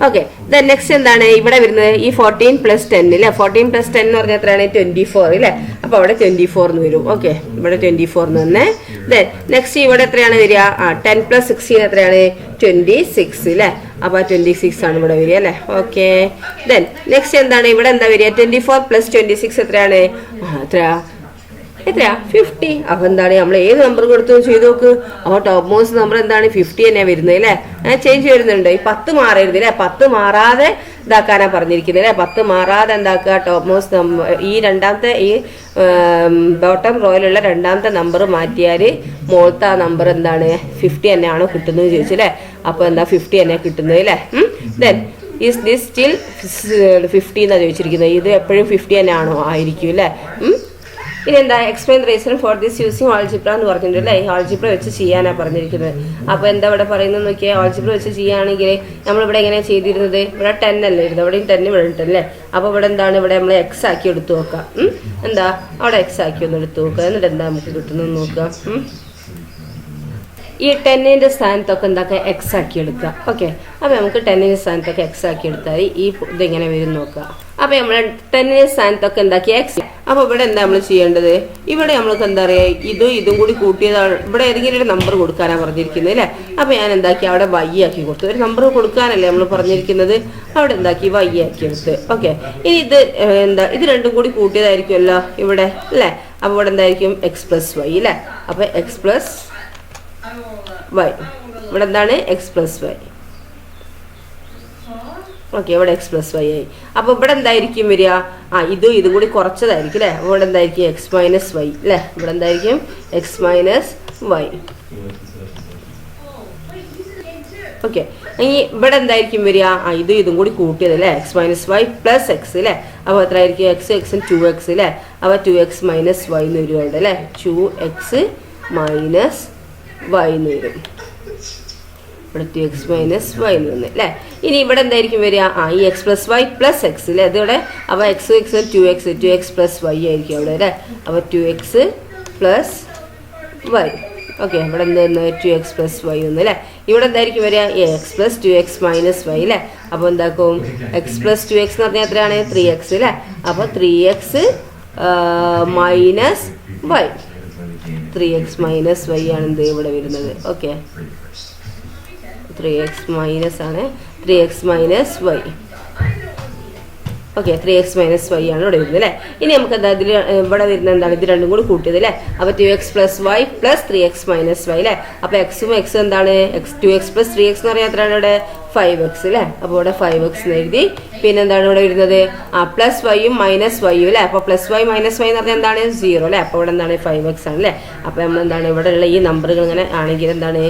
ഓക്കെ. ദെൻ നെക്സ്റ്റ് എന്താണ് ഇവിടെ വരുന്നത്? ഈ 14 + 10 അല്ലേ? 14 + 10 എന്ന് പറഞ്ഞാൽ എത്രയാണ്? 24 അല്ലേ? അപ്പോൾ അവിടെ 24 എന്ന് വരും. ഓക്കെ, ഇവിടെ 24 എന്ന് തന്നെ. ദെൻ നെക്സ്റ്റ് ഇവിടെ എത്രയാണ് വരിക? 10 + 16 എത്രയാണ്? 26 അല്ലേ? അപ്പോൾ 26 ആണ് ഇവിടെ വരിക അല്ലേ? ഓക്കെ. ദെൻ നെക്സ്റ്റ് എന്താണ് ഇവിടെ എന്താ വരിക? 24 + 26 എത്രയാണ്? എത്രയാ? 50. അപ്പൊ എന്താണ് നമ്മൾ ഏത് നമ്പർ കൊടുത്തു ചെയ്ത് നോക്ക്. അപ്പോൾ ടോപ്പ് മോസ്റ്റ് നമ്പർ എന്താണ്? 50 തന്നെയാണ് വരുന്നത് അല്ലേ? ചേഞ്ച് വരുന്നുണ്ട്. ഈ 10 മാറരുത് അല്ലേ? 10 മാറാതെ ഇതാക്കാനാ പറഞ്ഞിരിക്കുന്നത് അല്ലേ? 10 മാറാതെ എന്താക്കുക? ടോപ്പ് മോസ്റ്റ് നമ്പർ ഈ രണ്ടാമത്തെ ഈ ബോട്ടം റോയിലുള്ള രണ്ടാമത്തെ നമ്പർ മാറ്റിയാൽ മുകളിലത്തെ ആ നമ്പർ എന്താണ്? 50 തന്നെയാണോ കിട്ടുന്നത് ചോദിച്ചു അല്ലേ? അപ്പോൾ എന്താ 50 തന്നെ കിട്ടുന്നത് അല്ലേ? ദെൻ ഈസ് ദിസ് സ്റ്റിൽ 50 എന്നാണ് ചോദിച്ചിരിക്കുന്നത്. ഇത് എപ്പോഴും 50 തന്നെയാണോ? ആയിരിക്കും അല്ലേ? ഇനി എന്താ? Explain reason for this using algebra എന്ന് പറഞ്ഞിട്ടുണ്ടല്ലേ? ഈ ആൾജിബ്ര വെച്ച് ചെയ്യാനാണ് പറഞ്ഞിരിക്കുന്നത്. അപ്പോൾ എന്താ ഇവിടെ പറയുന്നത് നോക്കിയാൽ, ആൾജിബ്ര വെച്ച് ചെയ്യുകയാണെങ്കിൽ നമ്മളിവിടെ എങ്ങനെയാണ് ചെയ്തിരുന്നത്? ഇവിടെ 10 അല്ലേ ഇരുന്നത്? ഇവിടെയും 10 ഇവിടെ ഉണ്ടല്ലേ? അപ്പോൾ ഇവിടെ എന്താണ്? ഇവിടെ നമ്മൾ X ആക്കി എടുത്തു നോക്കാം. എന്താ അവിടെ X ആക്കി ഒന്ന് എടുത്തു നോക്കുക. എന്നിട്ട് എന്താ നമുക്ക് കിട്ടുന്നത് നോക്കാം. ഈ 10ന്റെ സ്ഥാനത്തൊക്കെ എന്താക്കുക? X ആക്കി എടുക്കുക. ഓക്കെ, അപ്പോൾ നമുക്ക് 10ന്റെ സ്ഥാനത്തൊക്കെ X ആക്കി എടുത്താൽ ഈ ഇതെങ്ങനെ വരും നോക്കുക. അപ്പോൾ നമ്മൾ 10ന്റെ സ്ഥാനത്തൊക്കെ എന്താക്കി? X. അപ്പോൾ ഇവിടെ എന്താ നമ്മൾ ചെയ്യേണ്ടത്? ഇവിടെ നമ്മൾക്ക് എന്താ പറയുക? ഇതും കൂടി കൂട്ടിയതാണ്. ഇവിടെ ഏതെങ്കിലും ഒരു നമ്പർ കൊടുക്കാനാണ് പറഞ്ഞിരിക്കുന്നത് അല്ലേ? അപ്പോൾ ഞാൻ എന്താക്കി? അവിടെ Y ആക്കി കൊടുത്തു. ഒരു നമ്പർ കൊടുക്കാനല്ലേ നമ്മൾ പറഞ്ഞിരിക്കുന്നത്? അവിടെ എന്താക്കി? Y ആക്കി എടുത്ത്. ഓക്കെ, ഇനി ഇത് എന്താ? ഇത് രണ്ടും കൂടി കൂട്ടിയതായിരിക്കുമല്ലോ ഇവിടെ അല്ലേ? അപ്പോൾ ഇവിടെ എന്തായിരിക്കും? X + Y അല്ലേ? അപ്പോൾ X + Y. ഇവിടെ എന്താണ്? X + Y. ഓക്കെ, ഇവിടെ X + Y ആയി. അപ്പോൾ ഇവിടെ എന്തായിരിക്കും വരിക? ഇതും കൂടി കുറച്ചതായിരിക്കും അല്ലേ? അപ്പോൾ ഇവിടെ എന്തായിരിക്കും? X - Y അല്ലേ? ഇവിടെ എന്തായിരിക്കും? X - Y. ഓക്കെ, ഇനി ഇവിടെ എന്തായിരിക്കും വരിക? ഇതും കൂടി കൂട്ടിയത് അല്ലേ? X - Y + X അല്ലേ? അപ്പോൾ എത്ര ആയിരിക്കും? X 2X അല്ലേ? അപ്പോൾ 2X - Y എന്ന് വരും അവിടെ അല്ലേ? 2X - Y എന്ന് വരും. ഇവിടെ 2X - Y എന്ന് വന്നു അല്ലേ? ഇനി ഇവിടെ എന്തായിരിക്കും വരിക? ഈ X + Y + X അല്ലേ? അതിവിടെ അപ്പോൾ X 2X + Y ആയിരിക്കും അവിടെ അല്ലേ? അപ്പോൾ 2X + Y. ഓക്കെ, ഇവിടെ എന്തായിരുന്നു? 2X + Y ഒന്ന് അല്ലേ? ഇവിടെ എന്തായിരിക്കും വരിക? X + 2X - Y അല്ലേ? അപ്പോൾ എന്താക്കും? X + 2X എന്ന് പറഞ്ഞാൽ എത്രയാണ്? 3X അല്ലേ? അപ്പോൾ 3X - Y. 3X - Y ആണ് എന്ത് ഇവിടെ വരുന്നത്? ഓക്കെ, 3X - ആണ് 3X - Y. Okay, 3X - Y ആണ് ഇവിടെ വരുന്നത് അല്ലേ? ഇനി നമുക്ക് എന്താ ഇതിൽ ഇവിടെ വരുന്നത് എന്താണ്? ഇത് രണ്ടും കൂടി കൂട്ടിയത് അല്ലേ? അപ്പോൾ 2X + Y + 3X - Y അല്ലേ? അപ്പോൾ Xും X എന്താണ്? 2X + 3X എന്ന് പറഞ്ഞാൽ എത്രയാണ് ഇവിടെ? 5X അല്ലേ? അപ്പോൾ ഇവിടെ 5X എന്ന് എഴുതി. പിന്നെ എന്താണ് ഇവിടെ വരുന്നത്? +Yയും -Yയും അല്ലേ? അപ്പോൾ +Y - Y എന്ന് പറഞ്ഞാൽ എന്താണ്? 0 അല്ലേ? അപ്പോൾ ഇവിടെ എന്താണ്? 5X ആണ് അല്ലേ? അപ്പോൾ നമ്മൾ എന്താണ് ഇവിടെ ഉള്ള ഈ നമ്പറുകൾ ഇങ്ങനെ ആണെങ്കിൽ എന്താണ്?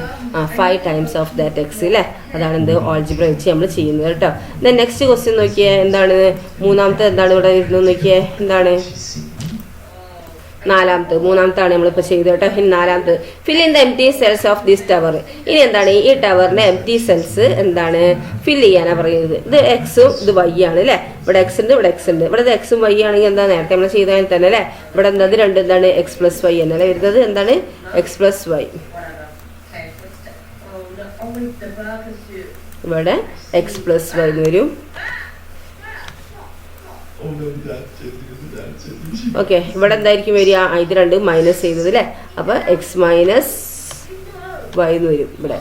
5 ടൈംസ് ഓഫ് ദാറ്റ് X അല്ലേ? അതാണ് എന്ത്? ആൾജിബ്ര വെച്ച് നമ്മൾ ചെയ്യുന്നത് കേട്ടോ. ദെൻ നെക്സ്റ്റ് ക്വസ്റ്റ്യൻ നോക്കിയേ. എന്താണ് മൂന്നാമത്തെ? എന്താണ് ഇവിടെ വരുന്നത് നോക്കിയേ? എന്താണ് മൂന്നാമത്താണ് നമ്മളിപ്പോൾ ചെയ്ത് കേട്ടോ. നാലാമത് fill in the empty cells of this tower. ഇനി എന്താണ്? ഈ ടവറിന്റെ എംപ്റ്റി സെൽസ് എന്താണ്? ഫില്ല് ചെയ്യാനാണ് പറയുന്നത്. ഇത് Xും ഇത് Y ആണ് അല്ലേ? ഇവിടെ X ഉണ്ട്, ഇവിടെ X ഉണ്ട്. ഇവിടെ Xും Y ആണെങ്കിൽ എന്താ? നേരത്തെ നമ്മൾ ചെയ്താൽ തന്നെ അല്ലേ? ഇവിടെ എന്താ? ഇത് രണ്ടും എന്താണ്? X + Y എന്നല്ലേ വരുന്നത്? എന്താണ്? X + Y. ഇവിടെ X + Y എന്ന് വരും. ഓക്കെ, ഇവിടെ എന്തായിരിക്കും വരിക? ഇത് രണ്ടും മൈനസ് ചെയ്തത് അല്ലേ? അപ്പോൾ X - Y എന്ന് വരും. ഇവിടെ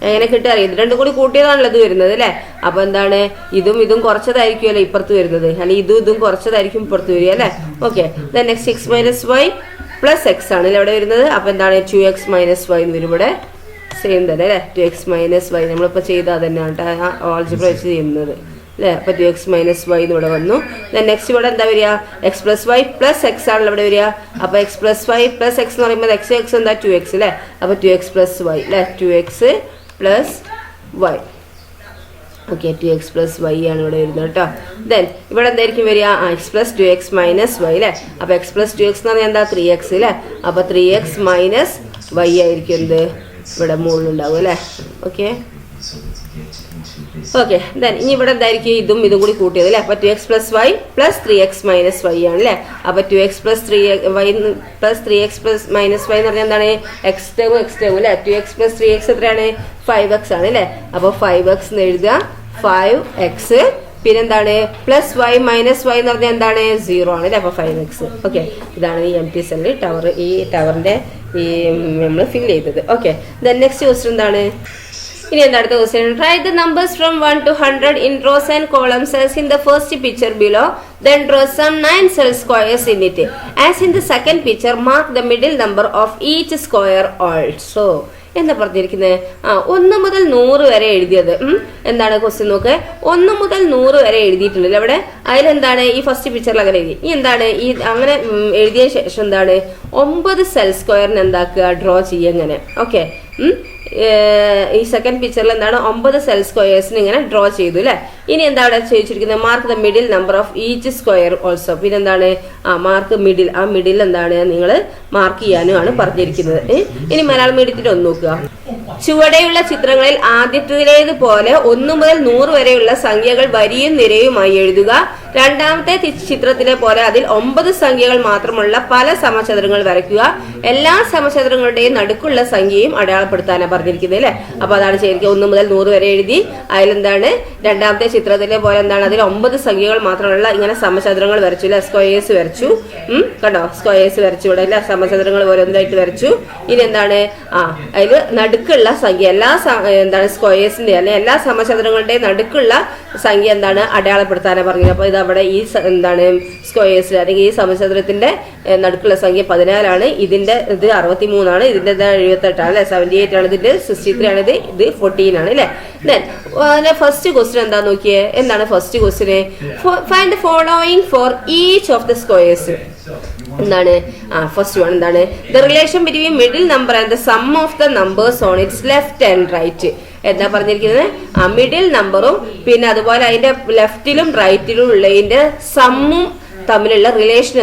എങ്ങനെ കിട്ടുക? ഇത് രണ്ടും കൂടി കൂട്ടിയതാണല്ലോ ഇത് വരുന്നത് അല്ലേ? അപ്പോൾ എന്താണ്? ഇതും കുറച്ചതായിരിക്കുമല്ലോ ഇപ്പുറത്ത് വരുന്നത്, അല്ലെങ്കിൽ ഇതും കുറച്ചതായിരിക്കും ഇപ്പുറത്ത് വരിക അല്ലേ? Okay, next X - Y + X ആണല്ലേ ഇവിടെ വരുന്നത്. അപ്പോൾ എന്താണ്? 2X - Y എന്ന് വരും. ഇവിടെ സെയിം തന്നെ അല്ലേ? 2X - Y നമ്മളിപ്പോൾ ചെയ്താൽ തന്നെയാണ് കേട്ടോ ആൾജിബ്ര വെച്ച് ചെയ്യുന്നത് അല്ലേ? അപ്പോൾ 2X - Y എന്ന് ഇവിടെ വന്നു. നെക്സ്റ്റ് ഇവിടെ എന്താ വരിക? X + Y + X ആണല്ലോ ഇവിടെ വരിക. അപ്പോൾ X + Y + X എന്ന് പറയുമ്പോൾ X എന്താ? 2X അല്ലേ? അപ്പോൾ 2X + Y അല്ലേ? 2X + Y. Okay, 2X + Y ആണ് ഇവിടെ വരുന്നത് കേട്ടോ. ദെൻ ഇവിടെ എന്തായിരിക്കും വരിക? X + 2X - Y അല്ലേ? അപ്പോൾ X + 2X എന്ന് പറഞ്ഞാൽ എന്താ? 3X അല്ലേ? അപ്പോൾ 3X - Y ആയിരിക്കും എന്ത്? ഇവിടെ മുകളിലുണ്ടാവും അല്ലേ? Okay, okay. ദെൻ ഇനി ഇവിടെ എന്തായിരിക്കും ഇതും കൂടി കൂട്ടിയത് അല്ലേ. അപ്പൊ 2x + y + 3x - y ആണ് അല്ലേ. അപ്പൊ 2x + 3y + 3x + -y എന്ന് പറഞ്ഞാൽ എന്താണ്? x ടേം അല്ലേ. 2x + 3x എത്രയാണ്? 5x ആണ് അല്ലേ. അപ്പൊ 5x എന്ന് എഴുതുക. 5x പിന്നെന്താണ്? +y - y എന്ന് പറഞ്ഞാൽ എന്താണ്? 0 ആണ് അല്ലേ. അപ്പൊ 5x. ഓക്കെ, ഇതാണ് ഈ empty cell ടവർ. ഈ ടവറിന്റെ ഈ നമ്മൾ ഫിൽ ചെയ്തത്. ഓക്കെ. ദെൻ നെക്സ്റ്റ് ക്വസ്റ്റ്യൻ എന്താണ്? ഇനി എന്താ അടുത്ത question? Write the numbers from 1 to 100 in rows and columns as in the first picture below, then draw some 9 cell squares in it. As in the second picture, mark the middle number of each square also. എന്താ പറഞ്ഞിരിക്കുന്നത്? 1 മുതൽ 100 വരെ എഴുതിയത്. എന്താണ് question നോക്ക്. 1 മുതൽ 100 വരെ എഴുതിയിട്ടുണ്ടല്ലോ അവിടെ. അതിലെന്താണ് ഈ ഫസ്റ്റ് പിക്ചറിൽ അങ്ങനെ എഴുതി. ഇനി എന്താണ് ഈ അങ്ങനെ എഴുതിയ ശേഷം എന്താണ് 9 സെൽ സ്ക്വയറിന് എന്താക്കുക? ഡ്രോ ചെയ്യുക ഇങ്ങനെ. ഓക്കെ. ഈ സെക്കൻഡ് പിക്ചറിൽ എന്താണ് 9 സെൽ സ്ക്വയേഴ്സിന് ഇങ്ങനെ ഡ്രോ ചെയ്തു അല്ലെ. ഇനി എന്താ അവിടെ ചോദിച്ചിരിക്കുന്നത്? Mark the middle number of each square also. പിന്നെ എന്താണ് മാർക്ക് മിഡിൽ. ആ മിഡിൽ എന്താണ് നിങ്ങൾ മാർക്ക് ചെയ്യാനും ആണ് പറഞ്ഞിരിക്കുന്നത്. ഇനി മലയാളം മീഡിയത്തിൽ ഒന്ന് നോക്കുക. ചുവടെയുള്ള ചിത്രങ്ങളിൽ ആദ്യത്തേതുപോലെ 1 മുതൽ 100 വരെയുള്ള സംഖ്യകൾ വരിയും നിരയുമായി എഴുതുക. രണ്ടാമത്തെ ചിത്രത്തിലെ പോലെ അതിൽ 9 സംഖ്യകൾ മാത്രമുള്ള പല സമചതുരങ്ങൾ വരയ്ക്കുക. എല്ലാ സമചതുരങ്ങളുടെയും നടുക്കുള്ള സംഖ്യയും അടയാളപ്പെടുത്താനാണ് പറഞ്ഞിരിക്കുന്നത് അല്ലെ. അപ്പൊ അതാണ് ശരിക്കും 1 മുതൽ 100 വരെ എഴുതി. അതിലെന്താണ് രണ്ടാമത്തെ ചിത്രത്തിലെ പോലെ എന്താണ് അതിൽ 9 സംഖ്യകൾ മാത്രമുള്ള ഇങ്ങനെ സമചതുരങ്ങൾ വരച്ചു അല്ലെ. സ്ക്വയേഴ്സ് വരച്ചു. കണ്ടോ? സ്ക്വയേഴ്സ് വരച്ചു ഇവിടെ അല്ലെ. സമചതുരങ്ങൾ ഓരോന്നായിട്ട് വരച്ചു. ഇനി എന്താണ് അതിൽ നടുക്കുള്ള സംഖ്യ എല്ലാ എന്താണ് സ്ക്വയേഴ്സിന്റെ അല്ലെ എല്ലാ സമചതുരങ്ങളുടെയും നടുക്കുള്ള സംഖ്യ എന്താണ് അടയാളപ്പെടുത്താനാണ് പറഞ്ഞത്. അപ്പൊ ഇത് അവിടെ ഈ എന്താണ് സ്ക്വയേഴ്സിൽ അല്ലെങ്കിൽ ഈ സമചതുരത്തിന്റെ നടുക്കുള്ള സംഖ്യ 14 ആണ്. ഇതിന്റെ ഇത് 63 ആണ്. ഇതിന്റെ 78 ആണ് അല്ലെ. 78 ആണ്. ഇതിന്റെ 63 ആണ്. ഇത് 14 ആണ് അല്ലെ. ദെൻ ഫസ്റ്റ് ക്വസ്റ്റ്യൻ എന്താ നോക്കിയേ. എന്താണ് ഫസ്റ്റ് ക്വസ്റ്റ്യന്? Find the following for each of the squares. എന്താണ് ഫസ്റ്റ് വൺ എന്താണ്? The relation between middle number and the sum of the numbers on its left and right. എന്താ പറഞ്ഞിരിക്കുന്നത്? മിഡിൽ നമ്പറും പിന്നെ അതുപോലെ അതിന്റെ ലെഫ്റ്റിലും റൈറ്റിലും ഉള്ളതിന്റെ സമ്മും തമ്മിലുള്ള റിലേഷൻ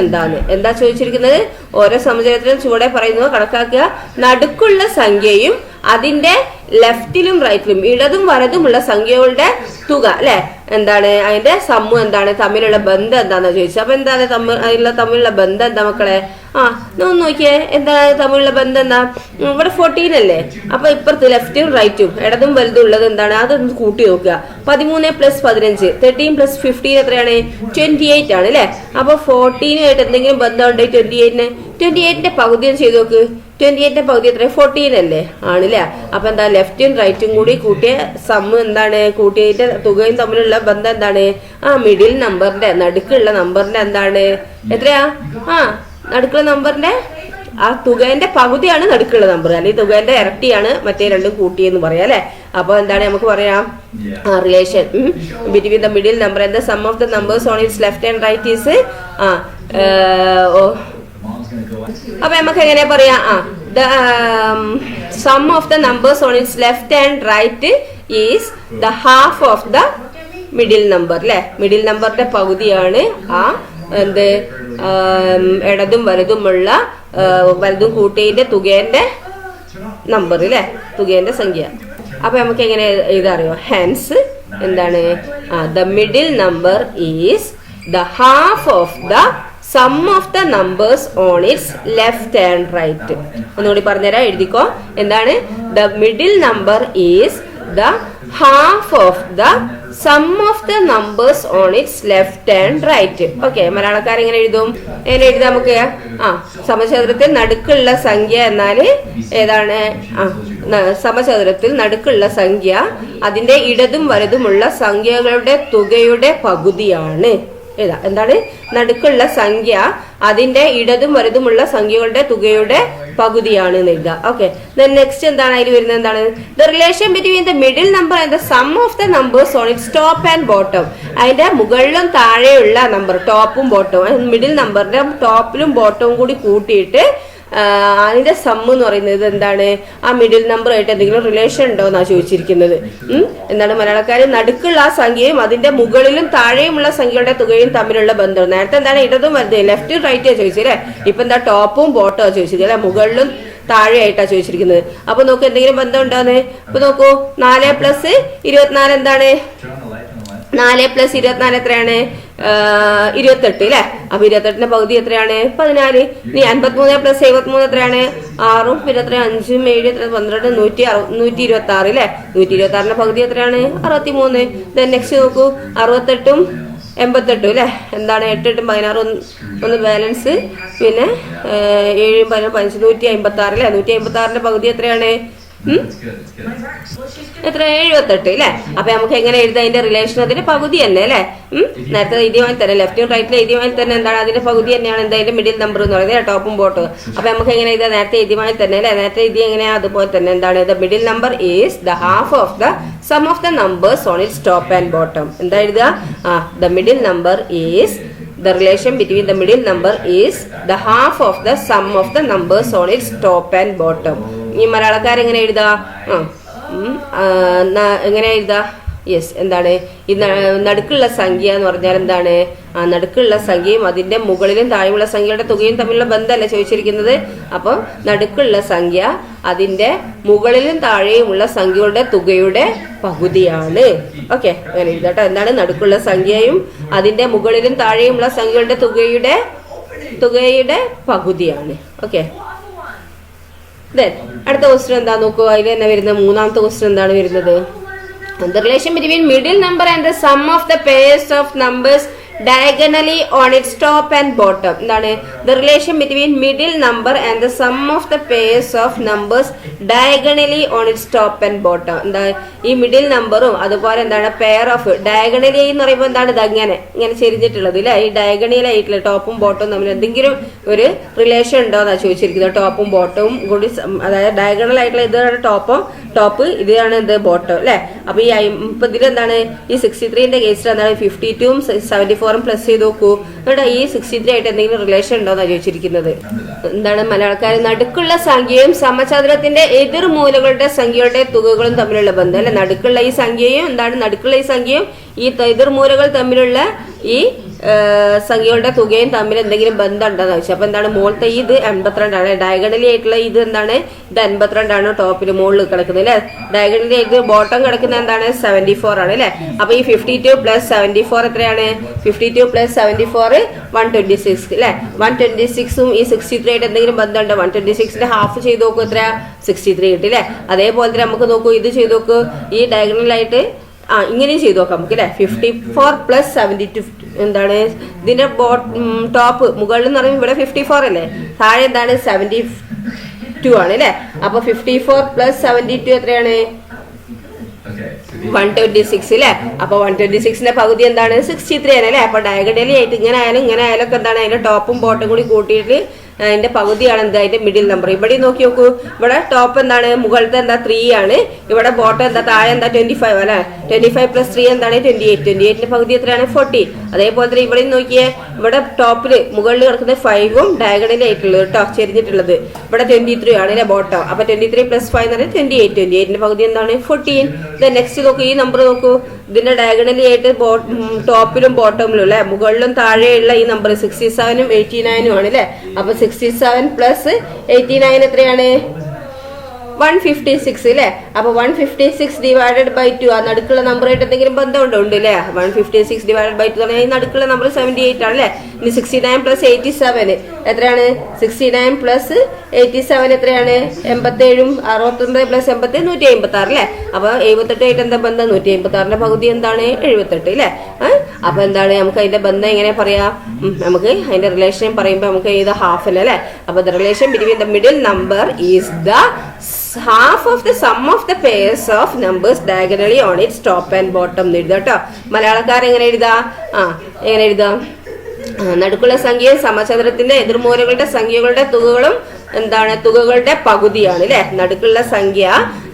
എന്താ ചോദിച്ചിരിക്കുന്നത്? ഓരോ സമചതുരത്തിലും ചുവടെ പറയുന്നത് കണക്കാക്കുക. നടുക്കുള്ള സംഖ്യയും അതിന്റെ ലെഫ്റ്റിലും റൈറ്റിലും ഇടതും വലതുമുള്ള സംഖ്യകളുടെ തുക അല്ലെ. എന്താണ് അതിന്റെ സമ്മു എന്താണ് തമ്മിലുള്ള ബന്ധം എന്താണെന്ന് ചോദിച്ചു. അപ്പൊ എന്താണ് തമ്മിലുള്ള ബന്ധം എന്താ മക്കളെ? നോക്കിയേ എന്താണ് തമ്മിലുള്ള ബന്ധം എന്താ? ഇവിടെ 14 അല്ലേ. അപ്പൊ ഇപ്പുറത്ത് ലെഫ്റ്റും റൈറ്റും ഇടതും വലുതും ഉള്ളത് എന്താണ്? അതൊന്ന് കൂട്ടി നോക്കുക. 13 + 15 13 + 15 എത്രയാണ്? 28 ആണ് അല്ലെ. അപ്പൊ 14 ആയിട്ട് എന്തെങ്കിലും ബന്ധമുണ്ട് 28ന്റെ പകുതി ചെയ്ത് നോക്ക്. 28ന്റെ പകുതി എത്ര? 14 അല്ലേ ആണല്ലേ. അപ്പൊ എന്താ ലെഫ്റ്റും റൈറ്റും കൂടി കൂട്ടിയ സമ്മ് എന്താണ്? കൂട്ടിയതിന്റെ തുകയും തമ്മിലുള്ള ബന്ധം എന്താണ്? മിഡിൽ നമ്പറിന്റെ നടുക്കുള്ള നമ്പറിന്റെ എന്താണ് എത്രയാ? നടുക്കുള്ള നമ്പറിന്റെ ആ തുകന്റെ പകുതിയാണ് നടുക്കുള്ള നമ്പർ. അല്ലെങ്കിൽ തുകന്റെ ഇരട്ടിയാണ് മറ്റേ രണ്ടും കൂട്ടിയെന്ന് പറയാം അല്ലെ. അപ്പൊ എന്താണ് നമുക്ക് പറയാം? Relation between the middle number and the sum of the numbers on its left and right is അപ്പൊ നമുക്ക് എങ്ങനെ പറയാം? The sum of the numbers on its left and right is the half of the middle number അല്ലെ. Middle നമ്പറിന്റെ പകുതിയാണ് എന്ത് ഇടതും വലുതുമുള്ള വലുതും കൂട്ടിയതിന്റെ തുകേന്റെ number അല്ലെ. തുകേന്റെ സംഖ്യ. അപ്പൊ നമുക്ക് എങ്ങനെ ഇതറിയോ? ഹെൻസ് എന്താണ്? The middle number is the half of the sum of the numbers on its left and right. ഒന്നുകൂടി പറഞ്ഞുതരാം, എഴുതിക്കോ. എന്താണ്? The middle number is the half of the sum of the numbers on its left and right. Okay, മലയാളക്കാർ എങ്ങനെ എഴുതും? എങ്ങനെ എഴുതാം നമുക്ക്? സമചതുരത്തിൽ നടുക്കുള്ള സംഖ്യ എന്നാല് ഏതാണ്? സമചതുരത്തിൽ നടുക്കുള്ള സംഖ്യ അതിന്റെ ഇടതും വലതുമുള്ള സംഖ്യകളുടെ തുകയുടെ പകുതിയാണ്. എന്താണ്? നടുക്കുള്ള സംഖ്യ അതിന്റെ ഇടതും വലതുമുള്ള സംഖ്യകളുടെ തുകയുടെ പകുതിയാണ് എന്ന് എഴുതുക. ഓക്കെ, നെക്സ്റ്റ് എന്താണ് അതിൽ വരുന്നത്? എന്താണ്? The relation between the middle number and the sum of the numbers on it's top and bottom. അതിന്റെ മുകളിലും താഴെയുള്ള നമ്പർ ടോപ്പും ബോട്ടവും മിഡിൽ നമ്പറിന്റെ ടോപ്പിലും ബോട്ടവും കൂടി കൂട്ടിയിട്ട് അതിന്റെ സം എന്ന് പറയുന്നത് എന്താണ്? ആ മിഡിൽ നമ്പർ ആയിട്ട് എന്തെങ്കിലും റിലേഷൻ ഉണ്ടോ എന്നാ ചോദിച്ചിരിക്കുന്നത്. എന്താണ് മലയാളക്കാര്? നടുക്കുള്ള ആ സംഖ്യയും അതിന്റെ മുകളിലും താഴെയുമുള്ള സംഖ്യയുടെ തുകയും തമ്മിലുള്ള ബന്ധം. നേരത്തെ എന്താണ്? ഇടതും വലുത് ലെഫ്റ്റും റൈറ്റ് ചോദിച്ചല്ലേ. ഇപ്പൊ എന്താ? ടോപ്പും ബോട്ടോ ചോദിച്ചത് അല്ലെ. മുകളിലും താഴെയായിട്ടാണ് ചോദിച്ചിരിക്കുന്നത്. അപ്പൊ നോക്കൂ എന്തെങ്കിലും ബന്ധം ഉണ്ടാകുന്നേ. അപ്പൊ നോക്കൂ 4 + 24 എന്താണ്? 4 + 24 എത്രയാണ്? 28 അല്ലെ. അപ്പൊ 28ന്റെ പകുതി എത്രയാണ്? 14. ഇനി 53 + 73 എത്രയാണ്? 6. പിന്നെ എത്ര? 5, 7, 12, 126 അല്ലെ. 126ന്റെ പകുതി എത്രയാണ്? 63. നെക്സ്റ്റ് നോക്കൂ 68ഉം 88 അല്ലെ. എന്താണ്? 8, 8, 16 ഒന്ന് ബാലൻസ്. പിന്നെ 7, 15, 156 അല്ലെ. 156ന്റെ പകുതി എത്രയാണ്? എത്ര? 78 അല്ലെ. അപ്പൊ നമുക്ക് എങ്ങനെ എഴുതാം? അതിന്റെ റിലേഷൻ അതിന്റെ പകുതി തന്നെ അല്ലെ. നേരത്തെ എഴുതിയമായി തന്നെ ലെഫ്റ്റും റൈറ്റിലും എഴുതിയമായി തന്നെ എന്താണ്? അതിന്റെ പകുതി തന്നെയാണ് എന്തായാലും മിഡിൽ നമ്പർ എന്ന് പറയുന്നത്, ടോപ്പും ബോട്ടും. അപ്പൊ നമുക്ക് എങ്ങനെ എഴുതാം? നേരത്തെ എഴുതിയമായി തന്നെ അല്ലെ. നേരത്തെ എഴുതി എങ്ങനെയാ അതുപോലെ തന്നെ എന്താണ്? The middle number is the half of the sum of the numbers on it's top and bottom. എന്താ എഴുതുക? The middle number is the relation between the middle number is the half of the sum of the numbers on its top and bottom. ഈ മലയാളക്കാരെങ്ങനെ എഴുതാ? എങ്ങനെ എഴുതാ? Yes, എന്താണ് ഈ നടുക്കുള്ള സംഖ്യ എന്ന് പറഞ്ഞാൽ എന്താണ്? നടുക്കുള്ള സംഖ്യയും അതിന്റെ മുകളിലും താഴെയുള്ള സംഖ്യയുടെ തുകയും തമ്മിലുള്ള ബന്ധമല്ല ചോദിച്ചിരിക്കുന്നത്. അപ്പോൾ നടുക്കുള്ള സംഖ്യ അതിന്റെ മുകളിലും താഴെയുമുള്ള സംഖ്യകളുടെ തുകയുടെ പകുതിയാണ്. ഓക്കെ, അങ്ങനെ എഴുതാട്ടോ. എന്താണ്? നടുക്കുള്ള സംഖ്യയും അതിന്റെ മുകളിലും താഴെയുമുള്ള സംഖ്യകളുടെ തുകയുടെ പകുതിയാണ്. ഓക്കെ, അടുത്ത ക്വസ്റ്റ്യൻ എന്താ നോക്കൂ. അതിൽ തന്നെ വരുന്നത് മൂന്നാമത്തെ ക്വസ്റ്റ്യൻ എന്താണ് വരുന്നത്? The relation between middle number and the sum of the pairs of numbers diagonally on its top and bottom. എന്താണ്? The relation between middle number and the sum of the pairs of numbers diagonally on its top and bottom. എന്താ? ഈ middle നമ്പറും അതുപോലെ എന്താണ് pair of diagonally എന്ന് പറയുമ്പോൾ എന്താണ്? ഇത് ഇങ്ങനെ ചെരിഞ്ഞിട്ടുള്ളത് അല്ലെ. ഈ ഡയഗണലി ആയിട്ടുള്ള ടോപ്പും ബോട്ടവും തമ്മിൽ എന്തെങ്കിലും ഒരു റിലേഷൻ ഉണ്ടോ എന്നാണ് ചോദിച്ചിരിക്കുന്നത്. ടോപ്പും ബോട്ടവും കൂടി, അതായത് ഡയഗണൽ ആയിട്ടുള്ള ഇതാണ് ടോപ്പ്, ഇതാണ് എന്ത്? ബോട്ടം അല്ലെ. അപ്പൊ ഈ ഇപ്പൊ ഇതിലെന്താണ്? ഈ 63ന്റെ കേസിൽ എന്താണ്? 52ഉം 74ഉം പ്ലസ് ചെയ്ത് നോക്കൂ. ഇവിടെ ഈ 63 ആയിട്ട് എന്തെങ്കിലും റിലേഷൻ ഉണ്ടോ എന്നാണ് ചോദിച്ചിരിക്കുന്നത്. എന്താണ്? മലയാളക്കാർ നടുക്കുള്ള സംഖ്യയും സമചതുരത്തിന്റെ എതിർമൂലകളുടെ സംഖ്യയുടെ തുകകളും തമ്മിലുള്ള ബന്ധം അല്ലെ. നടുക്കുള്ള ഈ സംഖ്യയും എന്താണ്? നടുക്കുള്ള ഈ സംഖ്യയും ഈ എതിർമൂലകൾ തമ്മിലുള്ള ഈ സംഖ്യകളുടെ തുകയും തമ്മിൽ എന്തെങ്കിലും ബന്ധം ഉണ്ടെന്ന് ചോദിച്ചു. അപ്പൊ എന്താണ്? മുകളിലത്തെ ഇത് 82ആണ്. ഡയഗണലി ആയിട്ടുള്ള ഇത് എന്താണ്? ഇത് 82ആണ് ടോപ്പിൽ മുകളിൽ കിടക്കുന്നത് അല്ലെ. ഡയഗണലി ആയിട്ട് ബോട്ടം കിടക്കുന്ന എന്താണ്? 74 ആണ് അല്ലെ. അപ്പൊ ഈ 52 + 74 എത്രയാണ്? 52 + 74 126 അല്ലെ. 126ഉം ഈ 63 ആയിട്ട് എന്തെങ്കിലും ബന്ധമുണ്ടോ? 126ന്റെ ഹാഫ് ചെയ്ത് നോക്കൂ, എത്രയാ? 63 കിട്ടി അല്ലെ. അതേപോലെ തന്നെ നമുക്ക് നോക്കൂ, ഇത് ചെയ്ത് നോക്കൂ. ഈ ഡയഗണലായിട്ട് ഇങ്ങനെയും ചെയ്തു നോക്കാം നമുക്ക് അല്ലെ. 54 + 72 എന്താണ്? ഇതിന്റെ ടോപ്പ് മുകളിൽ എന്ന് പറയുമ്പോൾ ഇവിടെ 54 അല്ലേ, താഴെ എന്താണ്? 72 ആണ് അല്ലെ. അപ്പൊ 54 + 72 എത്രയാണ്? 126 അല്ലെ. അപ്പൊ 126ന്റെ പകുതി എന്താണ്? 63 ആണ് അല്ലെ. അപ്പൊ ഡയഗണലി ആയിട്ട് ഇങ്ങനെ ആയാലും ഒക്കെ എന്താണ്? അതിന്റെ ടോപ്പും ബോട്ടും കൂടി കൂട്ടിയിട്ട് അതിന്റെ പകുതിയാണ് എന്ത്? അതിന്റെ മിഡിൽ നമ്പർ. ഇവിടെ നോക്കി നോക്കൂ. ഇവിടെ ടോപ്പ് എന്താണ്? മുകളിലത്തെ എന്താ? 3 ആണ്. ഇവിടെ ബോട്ടം എന്താ? താഴെ എന്താ? 25 അല്ലെ. 25 + 3 എന്താണ്? 28. 28ന്റെ പകുതി എത്രയാണ്? 40. അതേപോലെ തന്നെ ഇവിടെ നോക്കിയേ. ഇവിടെ ടോപ്പില് മുകളിൽ കിടക്കുന്ന 5ഉം ഡയഗണലി ആയിട്ടുള്ളത് കേട്ടോ, ചെരിഞ്ഞിട്ടുള്ളത്. ഇവിടെ 23 ആണ് അല്ലെ ബോട്ടം. അപ്പൊ 23 + 5 എന്ന് പറഞ്ഞാൽ 28. 28ന്റെ പകുതി എന്താണ്? 14. നെക്സ്റ്റ് നോക്കൂ, ഈ നമ്പർ നോക്കൂ. ഇതിന്റെ ഡയഗണലി ആയിട്ട് ടോപ്പിലും ബോട്ടമിലും അല്ലെ, മുകളിലും താഴെയുള്ള ഈ നമ്പർ 67ഉം 89ഉം ആണ് അല്ലെ. അപ്പൊ 67 + 89 എത്രയാണ്? 156 അല്ലെ. അപ്പൊ 156 / 2 ആ നടുക്കുള്ള നമ്പറായിട്ട് എന്തെങ്കിലും ബന്ധമുണ്ടോ? ഉണ്ട് അല്ലെ. 156 / 2 പറഞ്ഞാൽ ഈ നടുക്കുള്ള നമ്പർ 78 ആണ് അല്ലെ. ഇനി 69 + 87 എത്രയാണ്? 69 + 87 എത്രയാണ്? 87ഉം 69 + 87 156 അല്ലെ. അപ്പൊ 78 ആയിട്ട് എന്താ ബന്ധം? 156ന്റെ പകുതി എന്താണ്? 78 അല്ലെ. അപ്പൊ എന്താണ്? നമുക്ക് അതിന്റെ ബന്ധം എങ്ങനെ പറയാം? നമുക്ക് അതിന്റെ റിലേഷൻ പറയുമ്പോൾ നമുക്ക് ഇത് ഹാഫ് അല്ലേ. അപ്പൊ the relation between the middle number is the half of the sum of the pairs of numbers diagonally on its top and bottom എഴുതാ കേട്ടോ. മലയാളക്കാർ എങ്ങനെ എഴുതാ? എങ്ങനെ എഴുതാം? നടുക്കുള്ള സംഖ്യയും സമചതുരത്തിന്റെ എതിർമൂലകളുടെ സംഖ്യകളുടെ തുകകളും എന്താണ്? തുകകളുടെ പകുതിയാണ് അല്ലെ. നടുക്കുള്ള സംഖ്യ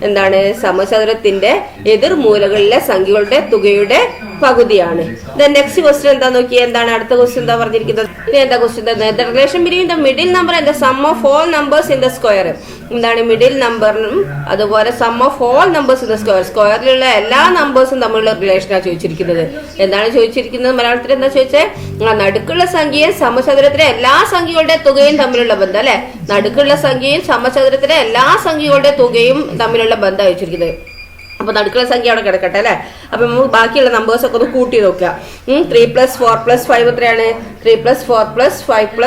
എന്താണ്? സമചതുരത്തിന്റെ എതിർമൂലകളിലെ സംഖ്യകളുടെ തുകയുടെ പകുതിയാണ്. നെക്സ്റ്റ് ക്വസ്റ്റ്യൻ എന്താ നോക്കിയേ, എന്താണ് അടുത്ത ക്വസ്റ്റ്യൻ എന്താ പറഞ്ഞിരിക്കുന്നത്? ഇനി എന്താ question the relation between the middle number and the sum of all numbers in the square. എന്താണ് മിഡിൽ നമ്പറിനും അതുപോലെ sum of all numbers in the square, സ്ക്വയറിലുള്ള എല്ലാ നമ്പേഴ്സും തമ്മിലുള്ള റിലേഷനാണ് ചോദിച്ചിരിക്കുന്നത്. എന്താണ് ചോദിച്ചിരിക്കുന്നത് മലയാളത്തിൽ എന്താ ചോദിച്ചേ? നടുക്കുള്ള സംഖ്യയും സമചതുരത്തിലെ എല്ലാ സംഖ്യകളുടെ തുകയും തമ്മിലുള്ള ബന്ധം അല്ലെ. നടുക്കുള്ള സംഖ്യയും സമചതുരത്തിലെ എല്ലാ സംഖ്യകളുടെ തുകയും തമ്മിലുള്ള ബന്ധം ചോദിച്ചിരിക്കുന്നത്. അപ്പൊ നടുക്കുള്ള സംഖ്യ അവിടെ കിടക്കട്ടെ അല്ലെ. അപ്പൊ നമുക്ക് ബാക്കിയുള്ള നമ്പേഴ്സ് ഒക്കെ ഒന്ന് കൂട്ടി നോക്കുക. 3 + 4 + 5 എത്രയാണ്? 3 + 4 + 5 +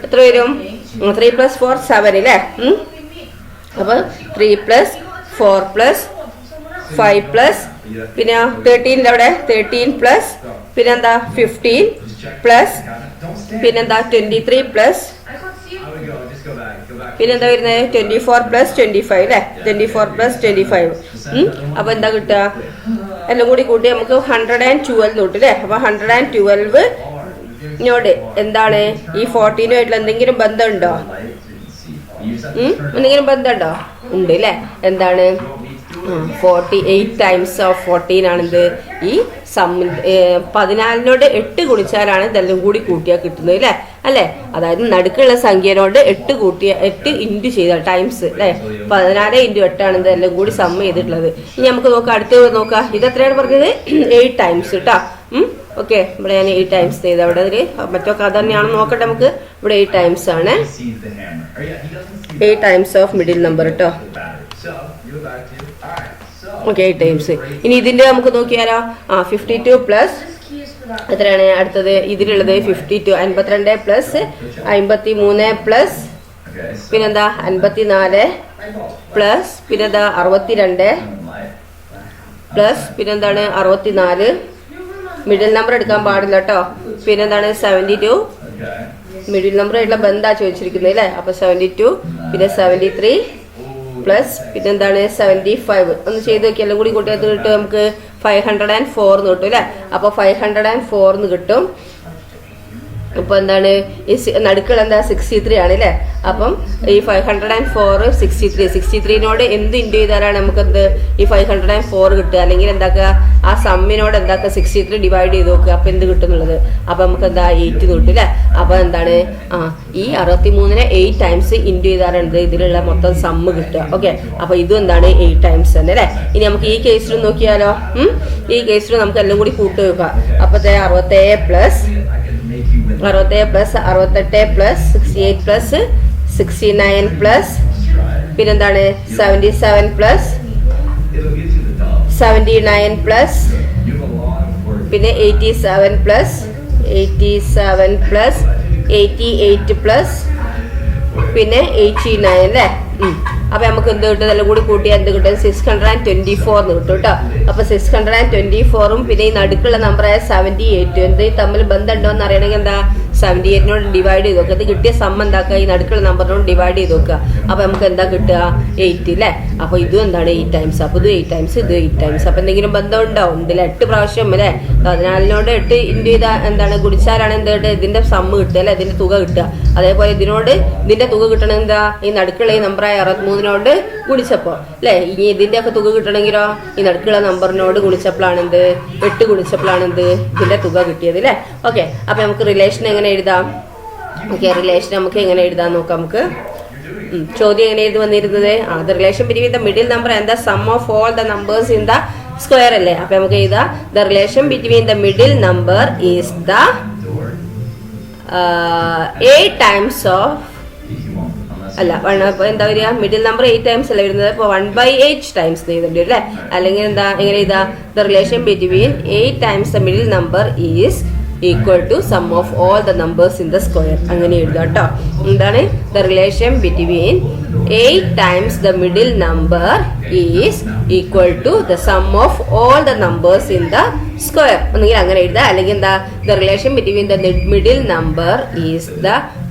എത്ര വരും? 3 + 4 7 അല്ലേ. അപ്പൊ 3 + 4 + 5 + പിന്നെ 13 അവിടെ 13 + പിന്നെന്താ 15 + പിന്നെന്താ 23 + പിന്നെന്താ വരുന്നത് 24 + 25 അല്ലെ. 24 + 25. അപ്പൊ എന്താ കിട്ടുക? എല്ലാം കൂടി കൂട്ടി നമുക്ക് 112 കിട്ടും അല്ലെ. അപ്പൊ 112 നോട് എന്താണ് ഈ 14 ആയിട്ടുള്ള എന്തെങ്കിലും ബന്ധമുണ്ടോ? എന്തെങ്കിലും ബന്ധമുണ്ടോ? ഉണ്ട് അല്ലെ. എന്താണ് 48 ടൈംസ് ഓഫ് 14 ആണെന്ത് ഈ 14നോട് 8 ഗുണിച്ചാലാണ് ഇതെല്ലാം കൂടി കൂട്ടിയാൽ കിട്ടുന്നത് അല്ലെ. അല്ലെ, അതായത് നടുക്കുള്ള സംഖ്യനോട് 8 കൂട്ടിയ 8 ഇൻറ്റു ചെയ്ത ടൈംസ് അല്ലെ. 14 × 8 ആണ് ഇതെല്ലാം കൂടി സം ചെയ്തിട്ടുള്ളത്. ഇനി നമുക്ക് നോക്കാം, അടുത്ത് നോക്കാം. ഇത് എത്രയാണ് പറഞ്ഞത്? 8 ടൈംസ് കേട്ടോ. ഓക്കെ, ഇവിടെ ഞാൻ 8 ടൈംസ് ചെയ്ത് അവിടെ മറ്റൊക്കെ അത് തന്നെയാണെന്ന് നോക്കട്ടെ നമുക്ക്. ഇവിടെ 8 ടൈംസ് ആണ്. 8 ടൈംസ് ഓഫ് മിഡിൽ നമ്പർ കേട്ടോ. Okay, 8 times. ഇനി ഇതിന്റെ നമുക്ക് നോക്കിയാലോ. 52 + എത്രയാണ് അടുത്തത്? ഇതിലുള്ളത് 52 52 + 53 + പിന്നെന്താ 54 + പിന്നെന്താ 62 + പിന്നെന്താണ് 64. മിഡിൽ നമ്പർ എടുക്കാൻ പാടില്ല കേട്ടോ. പിന്നെന്താണ് 72. മിഡിൽ നമ്പർ ആയിട്ടുള്ള ബന്ധാ ചോദിച്ചിരിക്കുന്നത് അല്ലേ. അപ്പൊ 72 പിന്നെ 73 + പിന്നെന്താണ് 75. ഒന്ന് ചെയ്ത് നോക്കി എല്ലാം കൂടി കൂട്ടിയത് കിട്ടും നമുക്ക് 504 കിട്ടും അല്ലെ. അപ്പൊ 504 കിട്ടും. അപ്പൊ എന്താണ് ഈ നടുക്കൾ എന്താ 63 ആണ് അല്ലെ. അപ്പം ഈ 504 63നോട് എന്ത് ഇൻറ്റു ചെയ്താലാണ് നമുക്ക് എന്ത് ഈ 504 കിട്ടുക? അല്ലെങ്കിൽ എന്താക്കുക, ആ സമ്മിനോട് എന്താക്കുക 63 ഡിവൈഡ് ചെയ്ത് നോക്കുക. അപ്പൊ എന്ത് കിട്ടുന്നുള്ളത്? അപ്പൊ നമുക്ക് എന്താ 8 കിട്ടും അല്ലെ. അപ്പൊ എന്താണ് ഈ 63നെ 8 ടൈംസ് ഇൻറ്റു ചെയ്താലാണ് എന്ത് ഇതിലുള്ള മൊത്തം സമ്മ് കിട്ടുക. ഓക്കെ, അപ്പൊ ഇതും എന്താണ് 8 ടൈംസ് തന്നെ അല്ലെ. ഇനി നമുക്ക് ഈ കേസിൽ നോക്കിയാലോ. ഈ കേസിൽ നമുക്ക് എല്ലാം കൂടി കൂട്ടി വെക്കാം. അപ്പൊ 67 + 68 + 68 + 69 + പിന്നെന്താണ് 77 + 79 + പിന്നെ 87 + 88 + പിന്നെ 89 അല്ലേ. അപ്പൊ നമുക്ക് എന്ത് കിട്ടും? എല്ലാം കൂടി കൂട്ടിയാൽ എന്ത് കിട്ടും? 624 കിട്ടും കേട്ടോ. അപ്പൊ 624 പിന്നെ ഈ നടുക്കുള്ള നമ്പറായ 78 എന്ത് തമ്മിൽ ബന്ധമുണ്ടോ എന്ന് അറിയണമെങ്കിൽ എന്താ 78നോട് ഡിവൈഡ് ചെയ്ത് നോക്കുക. ഇത് കിട്ടിയ സം എന്താക്കുക? ഈ നടുക്കുള്ള നമ്പറിനോട് ഡിവൈഡ് ചെയ്ത് നോക്കുക. അപ്പൊ നമുക്ക് എന്താ കിട്ടുക? 8 അല്ലേ. അപ്പൊ ഇതും എന്താണ് 8 ടൈംസ്. അപ്പൊ ഇത് 8 ടൈംസ്, ഇത് 8 ടൈംസ്. അപ്പൊ എന്തെങ്കിലും ബന്ധം ഉണ്ടാവും ഇതിൽ 8 പ്രാവശ്യം അല്ലെ. 14നോട് 8 ഇൻറ്റു ചെയ്ത എന്താണ് ഗുണിച്ചാലാണ് എന്ത് ഇതിന്റെ സമ്മ് കിട്ടുക അല്ലെ, ഇതിന്റെ തുക കിട്ടുക. അതേപോലെ ഇതിനോട് ഇതിന്റെ തുക കിട്ടണം എന്താ ഈ നടുക്കുള്ള ഈ നമ്പറായ 63നോട് ഗുണിച്ചപ്പോ അല്ലെ. ഇനി ഇതിന്റെ ഒക്കെ തുക കിട്ടണമെങ്കിലോ ഈ നടുക്കുള്ള നമ്പറിനോട് ഗുണിച്ചപ്പോഴാണ് എന്ത് 8 ഗുണിച്ചപ്പോഴാണ് എന്ത് ഇതിന്റെ തുക കിട്ടിയത് അല്ലെ. ഓക്കെ, അപ്പൊ നമുക്ക് റിലേഷൻ എങ്ങനെ എഴുതാം? ഓക്കെ, റിലേഷൻ നമുക്ക് എങ്ങനെ എഴുതാൻ നോക്കാം. നമുക്ക് ചോദ്യം എങ്ങനെ എഴുതി വന്നിരുന്നത്? The relation between the middle number and the sum of all the numbers in the square അല്ലേ. അപ്പൊ നമുക്ക് എഴുതാം the relation between the middle number is the 8 times of അല്ല എന്താ വരിക? മിഡിൽ നമ്പർ 8 ടൈംസ് അല്ല വരുന്നത്. ഇപ്പൊ 1/8 ടൈംസ് എഴുതേണ്ടി അല്ലേ. അല്ലെങ്കിൽ എന്താ എങ്ങനെ എഴുതാ? The relation between 8 times the middle number is equal to sum of all the numbers in the square. അങ്ങനെ എഴുതാം കേട്ടോ. എന്താണ് the relation between 8 times the middle number is equal to the sum of all the numbers in the square. ഒന്നെങ്കിൽ അങ്ങനെ എഴുതാം. അല്ലെങ്കിൽ എന്താ the relation between the middle number is the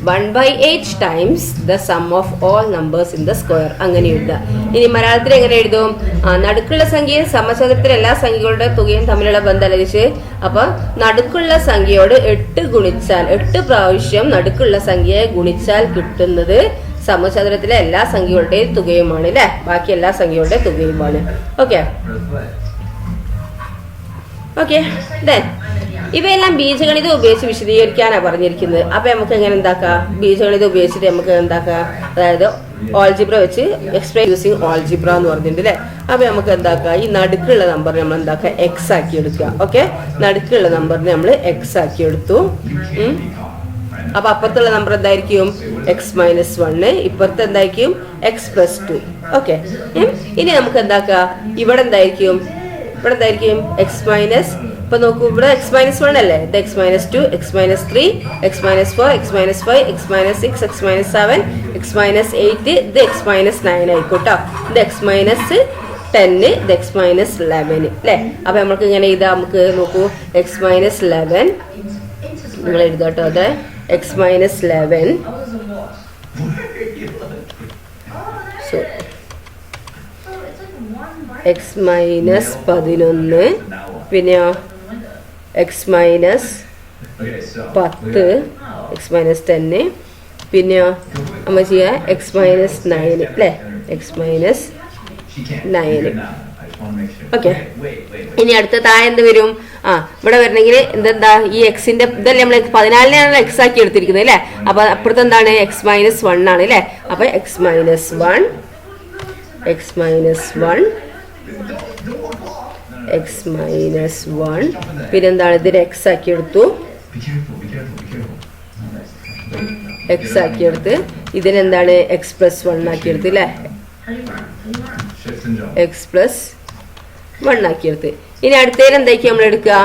1/8 times the sum of all numbers in the square. അങ്ങനെ എഴുതാം. ഇനി മലയാളത്തിൽ എങ്ങനെ എഴുതും? നടുക്കുള്ള സംഖ്യയും സമചതുരത്തിലെ എല്ലാ സംഖ്യകളുടെ തുകയും തമ്മിലുള്ള ബന്ധം അലരിച്ച്. അപ്പൊ നടുക്കുള്ള സംഖ്യയോട് 8 ഗുണിച്ചാൽ 8 പ്രാവശ്യം നടുക്കുള്ള സംഖ്യയെ ഗുണിച്ചാൽ കിട്ടുന്നത് സമചതുരത്തിലെ എല്ലാ സംഖ്യകളുടെയും തുകയുമാണ് അല്ലെ. ബാക്കി എല്ലാ സംഖ്യകളുടെ തുകയുമാണ്. ഓക്കെ, ഓക്കെ ദെൻ ഇവയെല്ലാം ബീജഗണിതം ഉപയോഗിച്ച് വിശദീകരിക്കാനാണ് പറഞ്ഞിരിക്കുന്നത്. അപ്പൊ നമുക്ക് എങ്ങനെ എന്താക്കാം, ബീജഗണിതം ഉപയോഗിച്ചിട്ട് നമുക്ക് എന്താക്കാം, അതായത് ഓൾജിബ്ര വെച്ച് എക്സ്പ്ലെയിൻ യൂസിങ് ഓൾജിബ്ര എന്ന് പറഞ്ഞിട്ടുണ്ട് അല്ലേ. അപ്പൊ നമുക്ക് എന്താക്കാം, ഈ നടുക്കുള്ള നമ്പർ നമ്മൾ എന്താക്കാം എക്സ് ആക്കി എടുക്കുക. ഓക്കെ, നടുക്കുള്ള നമ്പറിനെ നമ്മൾ എക്സ് ആക്കി എടുത്തു. അപ്പൊ അപ്പുറത്തുള്ള നമ്പർ എന്തായിരിക്കും x-1, ഇപ്പുറത്ത് എന്തായിരിക്കും x+2. ഓക്കെ, ഇനി നമുക്ക് എന്താക്കാം, ഇവിടെ എന്തായിരിക്കും x- ഇപ്പൊ നോക്കൂ, ഇവിടെ x-1 അല്ലേ, ഇത് x-2, x-3, x-4, x-5, x-6, x-7, x-8, ഇത് x-9 ആയിക്കോട്ടോ. ഇത് x-10, ഇത് x-11 അല്ലേ. അപ്പൊ നമുക്ക് ഇങ്ങനെ ഇതാ, നമുക്ക് നോക്കൂ x-11 നിങ്ങൾ എഴുതാട്ടോ, അതെ x-11 x-11 പിന്നെയോ x-10, x-10 പിന്നെയോ നമ്മൾ ചെയ്യാ x-9 അല്ലേ, x-9. ഓക്കെ, ഇനി അടുത്ത താഴെ എന്ത് വരും, ഇവിടെ വരണമെങ്കിൽ എന്തെന്താ, ഈ എക്സിന്റെ ഇതല്ലേ നമ്മൾ 14 എക്സ് ആക്കി എടുത്തിരിക്കുന്നത് അല്ലേ. അപ്പൊ അപ്പുറത്ത് എന്താണ് x-1 ആണ് അല്ലേ. അപ്പൊ x-1 പിന്നെന്താണ്, ഇതിന് എക്സ് ആക്കി എടുത്തു, എക്സ് ആക്കി എടുത്ത് ഇതിനെന്താണ് x+1 ആക്കി എടുത്ത് അല്ലേ, x+1 ആക്കി എടുത്ത്. ഇനി അടുത്തതിൽ എന്തായിരിക്കും നമ്മൾ എടുക്കുക,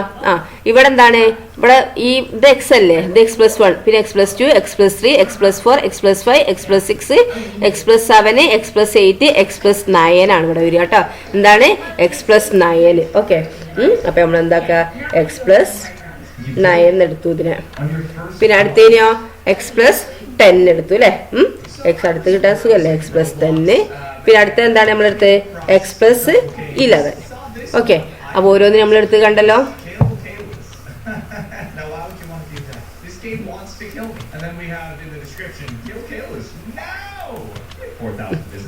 ഇവിടെ എന്താണ്, ഇവിടെ ഈ ഇത് എക്സ് അല്ലേ, ഇത് x+1, പിന്നെ x+2, x+3, x+4, x+5, x+6, x+7, x+8, x+9 ആണ് ഇവിടെ വരിക കേട്ടോ. എന്താണ് x+9. ഓക്കെ, അപ്പൊ നമ്മൾ എന്താക്കുക x+9 എടുത്തു ഇതിനെ. പിന്നെ അടുത്തതിനെയോ x+10 എടുത്തു അല്ലേ. എക്സ് അടുത്ത് കിട്ടാൻ സുഖല്ലേ, x+10. പിന്നെ അടുത്ത എന്താണ് നമ്മളെടുത്ത് x+11. ഓക്കെ, അപ്പൊ ഓരോന്നും നമ്മളെടുത്ത് കണ്ടല്ലോ.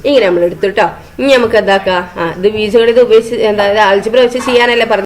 ഇങ്ങനെ നമ്മൾ എടുത്തു കേട്ടോ. ഇനി നമുക്ക് എന്താക്കാം, ഇത് ബീജഗണിതം ഉപയോഗിച്ച് എന്താ ആൽജിബ്ര വെച്ച് ചെയ്യാനല്ലേ പറഞ്ഞു.